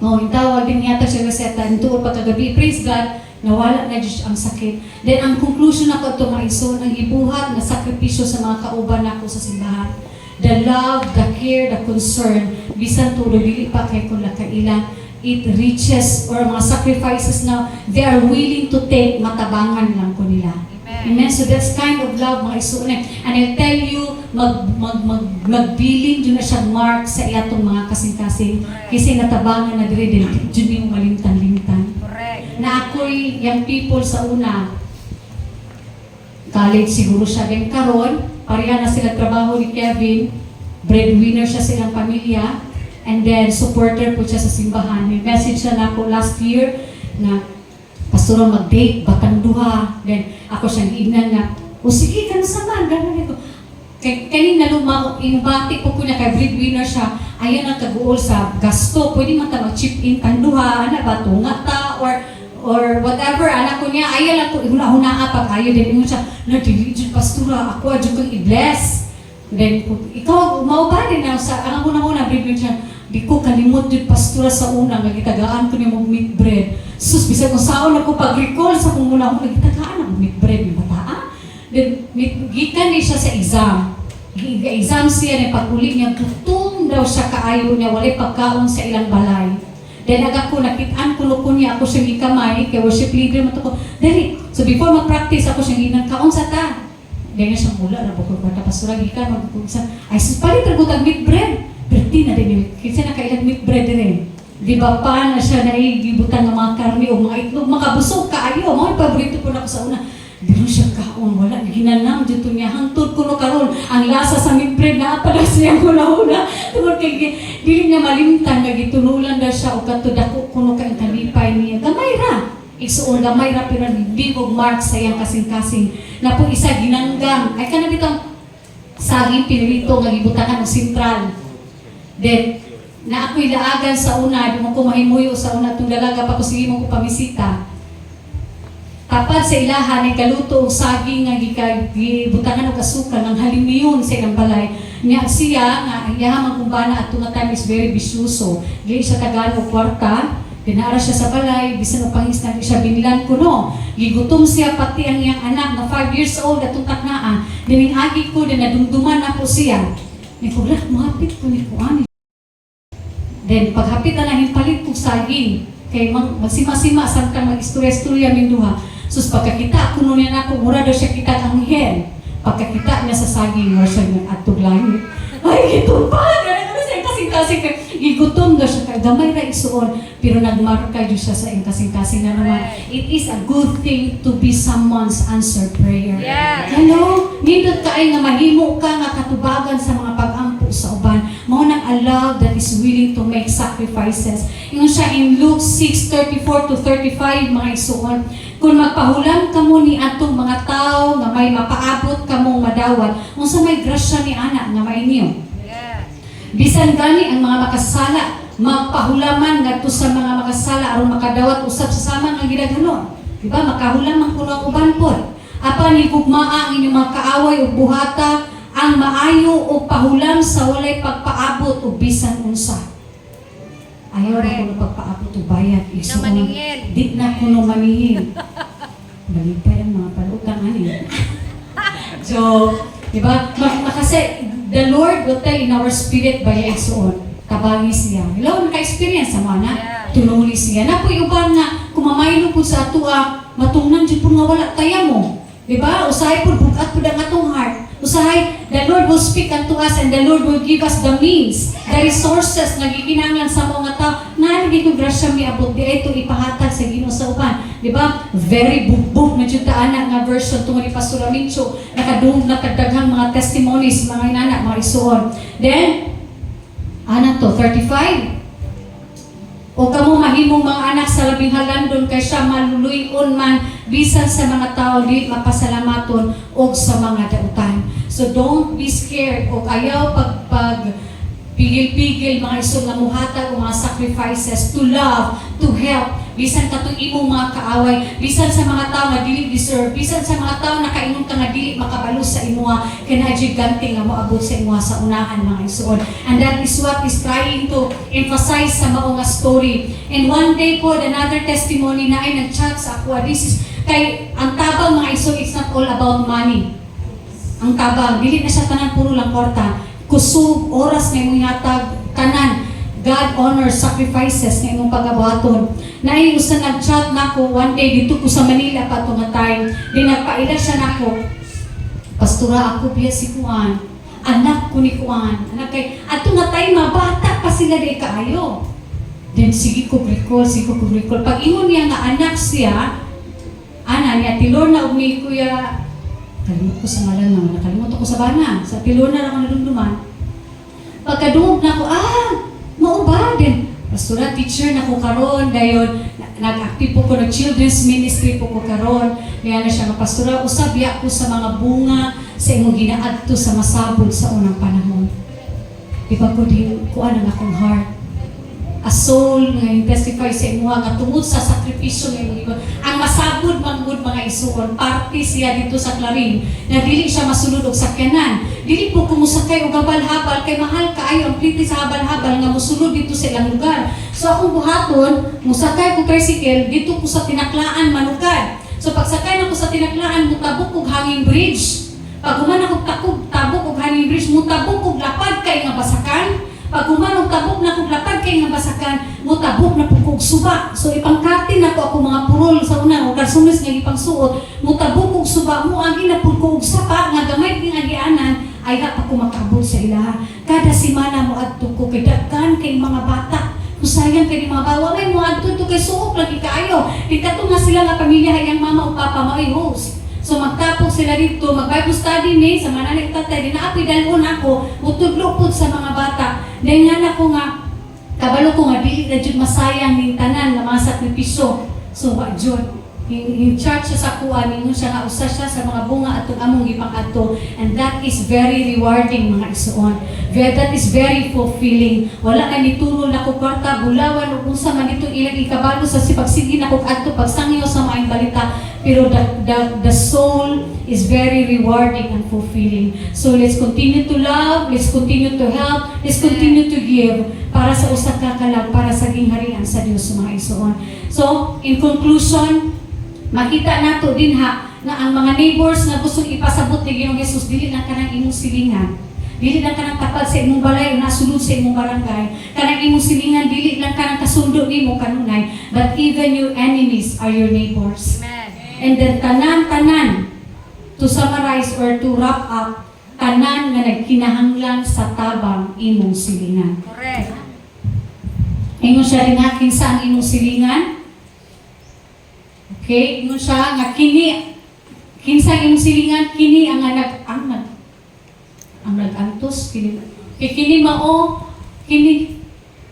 Intawag din yata siya reseta nito pagkagabi. Praise God, nawala na Diyos ang sakit. Then ang conclusion ako ito mga ison, ang ibuhat na sakripisyo sa mga kauban nako sa simbahan. The love, the care, the concern, bisan tulo dili pa kay kung lakailang, it reaches or mga sacrifices na they are willing to take, matabangan lang ko nila. Amen. So that's kind of love mga ison. And I tell you, magbiling dyan na siyang mark sa iyatong mga kasing-kasing kasi natabangan na dire din dyan yung malimtan-limtan. Na ako'y young people sa una, college siguro siya din karon, pareha na sila trabaho ni Kevin, breadwinner siya sa ilang pamilya, and then supporter po siya sa simbahan. May message siya na ako last year na pastor mag-date, batang duha. Then ako siyang ignan na, o sige ka na saman, gano'n ito. Kanina lumako, inubati po niya kay breadwinner siya, ayan ang kaguol sa gasto, pwede man ta mag-chip in kanduha, ana ba, tunga ta, or whatever, anak ko niya, ayaw lang ko, ihuna-hunaa pag ayaw, din mo siya, na-diligent pastura, ako adyo kang i-bless. Then, ikaw, mauba din na, ang una-una, breadwinner siya, di ko kalimot yung pastura sa una, nagitagaan ko niya mag-meat bread. Sus, bisag kung saan ako pag-recall sa kung muna ako, nagitagaan ako meat bread, yung bata. Then, gikan niya siya sa exam. Exam siya na pag-uli niya, gutom daw siya kaayo niya, walay pagkaon sa ilang balay. Then agak ko, nakitaan ko niya, ako siyang ikamay, kay worship leader mo ko, dali. So before mag-practice, ako siyang inagkaon sa ta. Then siyang mula, nabukod pa, tapos surag ikan, magkukusan. Ay, sus, palit ragutan meat bread. Berti na din yun, kasi nakailang meat bread rin. Di ba pa na siya naigibutan ng mga karne o mga itlog, makabusog kaayo, mga paborito po na ako sa una. Di rin siya kaon, wala, ginanang dito niya, hangtod ko no karon ang lasa sa meat bread na pala siya hula-hula. Tungkol kay, dili niya malimtan, nagitunulan daw siya, o kato dako kuno kay kalipay niya. Gamay ra, isuon gamay ra, pero bibog mark sa iyang kasing-kasing. Na po isa ginanggang, ay ka na bitang saging pinilito, nga gibutakan ng sentral. Then, na ako'y laagan sa una, di mo ko mahimuyo sa una, itong dalaga pa ko sige mo ko pamisita. Tapad sa ilahan, ay kaluto o saging nga gibutangan og asukal ng halimiyon sa ilang balay. Niya siya nga iyahamang kumbana at nga time is very bisyoso. Dili siya Tagalog kwarta, dinara siya sa balay, bisan o pangisnan siya binlan kuno. Gigutom siya pati ang iyang anak na 5 years old atong taknaan. Dining agi ko din nadumduman ako siya. Ni ko mahapit ko ni kuan. Then paghapit na lang palit kong saging. Kay magsima-sima samtang mag-istorya-istorya minduha. Sus pagkakita ako nun yan ako, mura daw siya kita ang hen. Pagkakita niya sa saging, mura siya ng atog langit. Ay, ito pa! Ganun siya kasing-kasing. Gigutom daw siya, kaya gamay na isuon. Pero nagmarka siya sa kasing-kasing na naman. It is a good thing to be someone's answered prayer. Yes. Hello? Nindot ka ay nga mahimo ka nga katubagan sa mga pag-ampo sa uban. Mao nang a love that is willing to make sacrifices. Yung siya in Luke 6:34 to 35 mga isuon. Kung magpahulam kamo ni atong mga tao nga may mapaabot kamong madawat, unsa may grasya ni anak nga mainyo. Bisan gani ang mga makasala, magpahulaman ngadto sa mga makasala aron makadawat usab sa sama nga ginagano. Di ba? Makahulam ang kuno uban pod. Apan ni gugmaa ang inyong mga kaaway ug buhata, ang maayo o pahulam sa walay pagpaabot o bisan unsa. Ayaw na kuno pagpaabot o bayad. Iso di na kuno maningil. Balipay ang mga palutang ani. So, di ba? Kasi the Lord will tell in our spirit by Exoon, tabagi siya. Hello, naka-experience sa mga tunuli siya. Na po yung ba nga, kumamaylo po sa atua, matungnan dyan po nga wala kaya mo. Diba? Usahay po, bukat po ang atong heart. Usahay, the Lord will speak unto us and the Lord will give us the means, the resources na gikinanglan sa mga tao. Nalagay ko grasya mi abot di ito ipahatag sa Ginoo sa uban. Diba? Very bugbog na dyan anak nga version tungkol ni Pastor Amincho. Nakadaghang mga testimonies, mga inanak, mga isuon. Then, anak to, 35. O kamo mahimong mga anak sa labing halandon kay siya maluluyon man bisan sa mga tao dili mapasalamaton og sa mga dautan. So don't be scared o ayaw pag pigil-pigil mga isog nga muhatag o mga sacrifices to love, to help, bisan katong imong mga kaaway, bisan sa mga tao nga dili deserve, bisan sa mga tao na kainom ka nga dili makabalo sa imuha, kana gigante nga moabot sa imuha sa unahan mga isuod. And that is what is trying to emphasize sa mao nga story. And one day po, another testimony na ay nag-chat sa ako, this is, kay ang tabang mga isuod, it's not all about money. Ang tabang, dili na siya tanan puro lang kwarta. Kusog, oras na imong hatag, tanan, God honors sacrifices na imong pagabuhaton. Naay usa nag-chat nako one day dito ko sa Manila pa nga time. Di nagpaila siya nako. Pastora ako biya si Kuan. Anak ko ni Kuan. Anak kay ato nga time mabata pa sila di kaayo. Then sige ko recall. Pag ingon niya nga anak siya, ana niya tilor na og ni Kuya. Kalimut ko sa ngalan naman, nakalimut ako sa bana. Sa tilor na lang ako nalunduman. Pagkadungog na ako, mao ba din? Pastora, teacher na ko karon dayon, nag-active po ko ng children's ministry po ko karon. Kaya na siya, pastora, usab ya ko sa mga bunga sa imong ginaadto sa masabod sa unang panahon. Di ba po din, kuan ang akong heart. A soul nga testify sa imuha nga tungod sa sakripisyo nga imong igon. Ang masabod manggod mga isuon, parte siya dito sa Clarin na dili siya masulod og sakyanan. Dili po kumusakay og habal-habal kay mahal kaayo ang pliti sa habal-habal nga mosulod dito sa ilang lugar. So akong buhaton, musakay ko tricycle dito ko sa Tinaklaan Manukad. So pagsakay nako sa Tinaklaan, mutabok og hanging bridge. Pag human ako tabok og hanging bridge, mutabok og lapad kay nga basakan. Pag humanog tabok na kong lapad kay nga basakan, mo tabok na po kong suba. So ipangkatin na ko ako mga purol sa una, o karsumis nga ipang suot, mo tabok kong suba, mo agi na po kong sapa, nga gamay ng agianan, ay pa ko makabot sa ilaha. Kada simana mo adto ko, kay dagkan kay mga bata, kusayang kay mga bawa, may mo adto to kay suok lagi kaayo. Di kato nga sila nga pamilya, hayang mama o papa, mao'y host. So magtapok sila dito, mag-Bible study ni sa manalig tatay, dinaapi dalon ako, mutudlo po sa mga bata. Dahil nga ako nga, kabalo ko nga, dili na dyan masayang ng tanan na mga sakripisyo. So wa dyan, in charge siya sa kuha, ninyo siya nga usa siya sa mga bunga at among ipang-ato. And that is very rewarding mga isuon. That is very fulfilling. Wala ka nituro na ko kwarta, bulawan, o kung sa man itong ilang ikabalo sa sipagsigi na kong ato, pagsangyo sa mga balita. Pero the soul is very rewarding and fulfilling. So let's continue to love, let's continue to help, let's continue to give para sa usa ka kalag, para sa gingharian sa Dios mga isuon. So, in conclusion, makita nato din ha, na ang mga neighbors na gustong ipasabot ni Ginoong Jesus, dili lang kanang imong silingan. Dili lang kanang tapad sa imong balay, nasulod sa imong barangay. Kanang imong silingan, dili lang kanang kasundo nimo kanunay. But even your enemies are your neighbors. Amen. And then tanan-tanan, to summarize or to wrap up, tanan nga nagkinahanglan sa tabang imong silingan. Correct. Ingon siya rin akin sa ang imong silingan. Okay, ingon siya nga kinsa imong silingan, kini ang nag-antos, kini mao, kini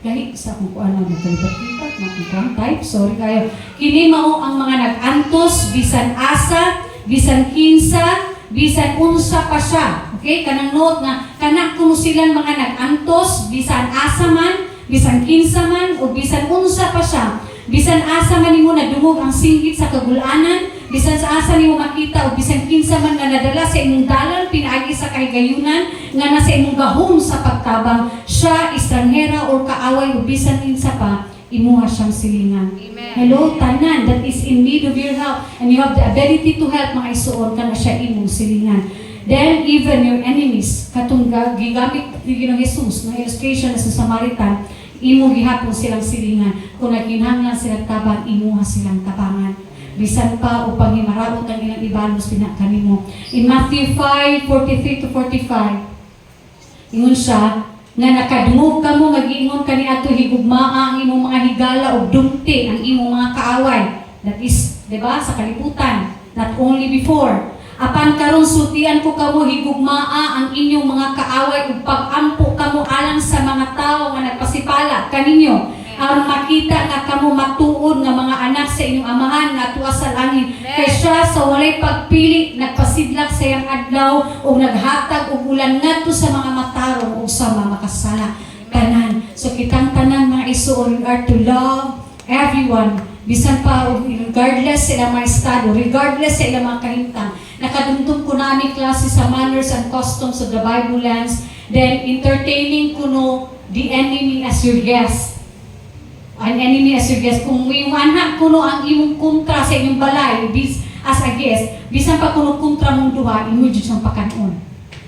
dahil sa kung ano nagkalipat-lipat na kung type, sorry kayo. Kini mao ang mga nag-antos, bisan asa, bisan kinsa, bisan unsa pa siya. Okay, kanang note nga kanang kuno silang mga nag-antos, bisan asa man, bisan kinsa man, o bisan unsa pa siya. Bisan asa man nimo nadungog ang singgit sa kagulanan, bisan sa asa nimo makita o bisan kinsa man nga nadala sa imong dalan pinaagi sa kahigayunan nga nasa imong gahom sa pagtabang, siya estranghera o kaaway o bisan kinsa pa, imuha siyang silingan. Amen. Hello, tanan that is in need of your help and you have the ability to help mga isuon kana siya imong silingan. Then even your enemies, katong gigamit ni Ginoong Jesus na illustration na sa Samaritan, imo gihapon silang silingan. Kung nagkinahanglan silang tabang, imuha silang tabangan. Bisan pa o panghimarabot ang ilang ibalos pinakanimo. In Matthew 5:43-45, ingon siya, nga nakadungog ka mo, mag-iingon ka ni ato higugmaa ang imong mga higala o dumti ang imong mga kaaway. That is, diba, sa kalibutan. Not only before. Apan karon sultian ko kamo higugmaa ang inyong mga kaaway ug pag-ampo kamo alang sa mga tawo nga nagpasipala kaninyo aron makita nga kamo matuod nga mga anak sa sa inyong amahan nga tuwa sa langit. Amen. Kay siya sa walay pagpili nagpasidlak sa iyang adlaw o naghatag og ulan ngadto sa mga matarong o sa mga makasala. Tanan. So kitang tanan mga isuon, we are to love everyone. Bisan pa regardless sa ilang mga estado, regardless sa ilang mga kahintang. Nakadumdum ko namin klase sa manners and customs of the Bible lands. Then entertaining kuno the enemy as your guest. An enemy as your guest. Kung may anak kuno ang imong kontra sa inyong balay as a guest, bisan pa kuno kontra mong duha, imo jud siyang pakanon.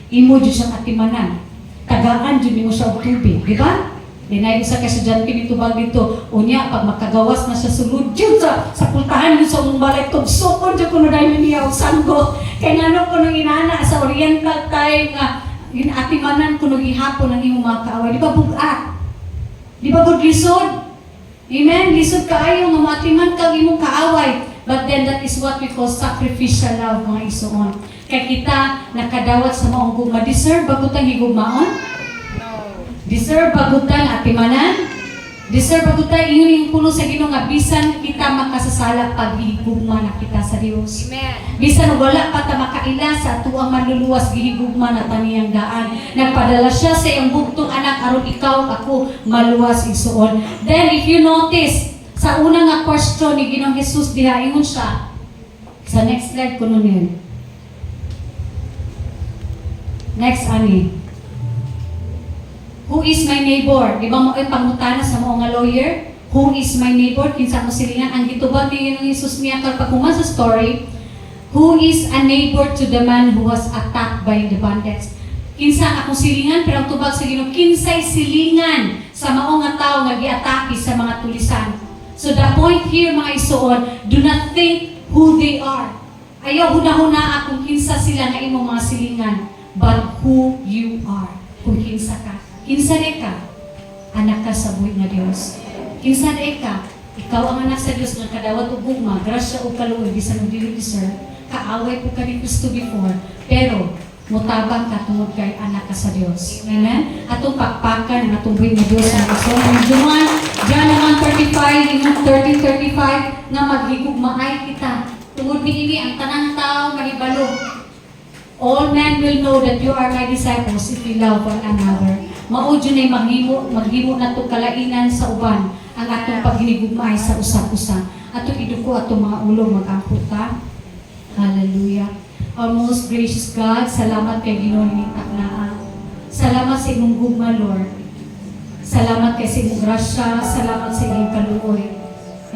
Imo jud siyang atimanan. Tagaan jud nimo siya og tubig, di ba? Dinay usa ka estudyante nitubag dito, unya pag makagawas na siya sulod jud sa pultahan jud sa mong balay tugsukon jud kuno dahil niya og sanggo. Kay ngano kuno inana sa oriental time nga ginatimanan kuno gihapon ang imong mga kaaway, di ba bugat? Di ba good lisod? Amen? Lisod kaayo nga matiman kag imong kaaway. But then that is what we call sacrificial love mga isuon. Kay kita nakadawat sa maong gugma, deserve bagutang higugmaon? No. Deserve bagutang atimanan? Deserve bagutang ingon yung puno sa Ginoo nga bisan kita makasasala pag higugma na kita sa Dios. Amen. Bisan wala pa ta makaila sa tuang manluluwas gihigugma na taniyang daan. Nagpadala siya sa iyang bugtong anak aron ikaw ako maluwas isuon. Then if you notice sa unang nga question ni Ginoong Jesus diha ingon siya. Sa next slide kuno niyo. Next ani. Who is my neighbor? Di ba mo ay pangutana sa mga nga lawyer? Who is my neighbor? Kinsa mo silingan ang gitubag ni Ginoong Jesus niya pag sa story. Who is a neighbor to the man who was attacked by the bandits? Kinsa akong silingan pero ang tubag sa Ginoo kinsay silingan sa mao nga tawo nga giatake sa mga tulisan. So the point here mga isuon, do not think who they are. Ayaw huna-huna akong kinsa sila nga imong mga silingan, but who you are. Kung kinsa ka. Kinsa de ka? Anak ka sa buhi nga Dios. Kinsa de ka? Ikaw ang anak sa Dios nga kadawat ug gugma, grasya ug kaluoy bisan mo dili deserve. Kaaway po ka ni Kristo before, pero mutabang ka tungod kay anak ka sa Dios. Amen? Atong pakpakan ang atong buhi nga Dios. So, Juan, John 1:35, ingon 13:35 nga maghigugmaay kita. Tungod niini ang tanang tao mahibalo. All men will know that you are my disciples if you love one another. Mao jud nay maghimo nato kalainan sa uban ang atong paghinigugmaay sa usap-usa. Atong iduko atong mga ulo mag-ampot ta. Hallelujah. Our most gracious God, salamat kay Ginoo ning taknaa. Salamat sa imong gugma, Lord. Salamat kay sa imong grasya, salamat sa imong kaluoy.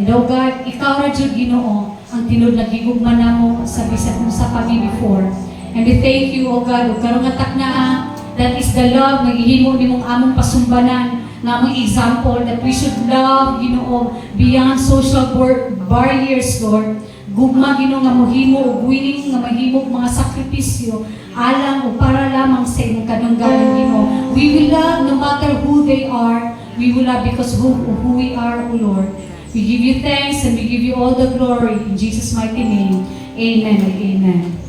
And oh God, ikaw ra jud Ginoo ang tinud nagigugma namo sa bisan mo sa kami before. And we thank you, oh God, ug karon nga taknaa, that is the love nga gihimo nimong among pasumbanan, nga among example that we should love Ginoo beyond social barriers, Lord. Gugma Ginoo nga mohimo og willing nga mahimo og mga sakripisyo alang o para lamang sa imong kadungganan Ginoo. We will love no matter who they are. We will love because who we are, O Lord. We give you thanks and we give you all the glory in Jesus' mighty name. Amen and amen.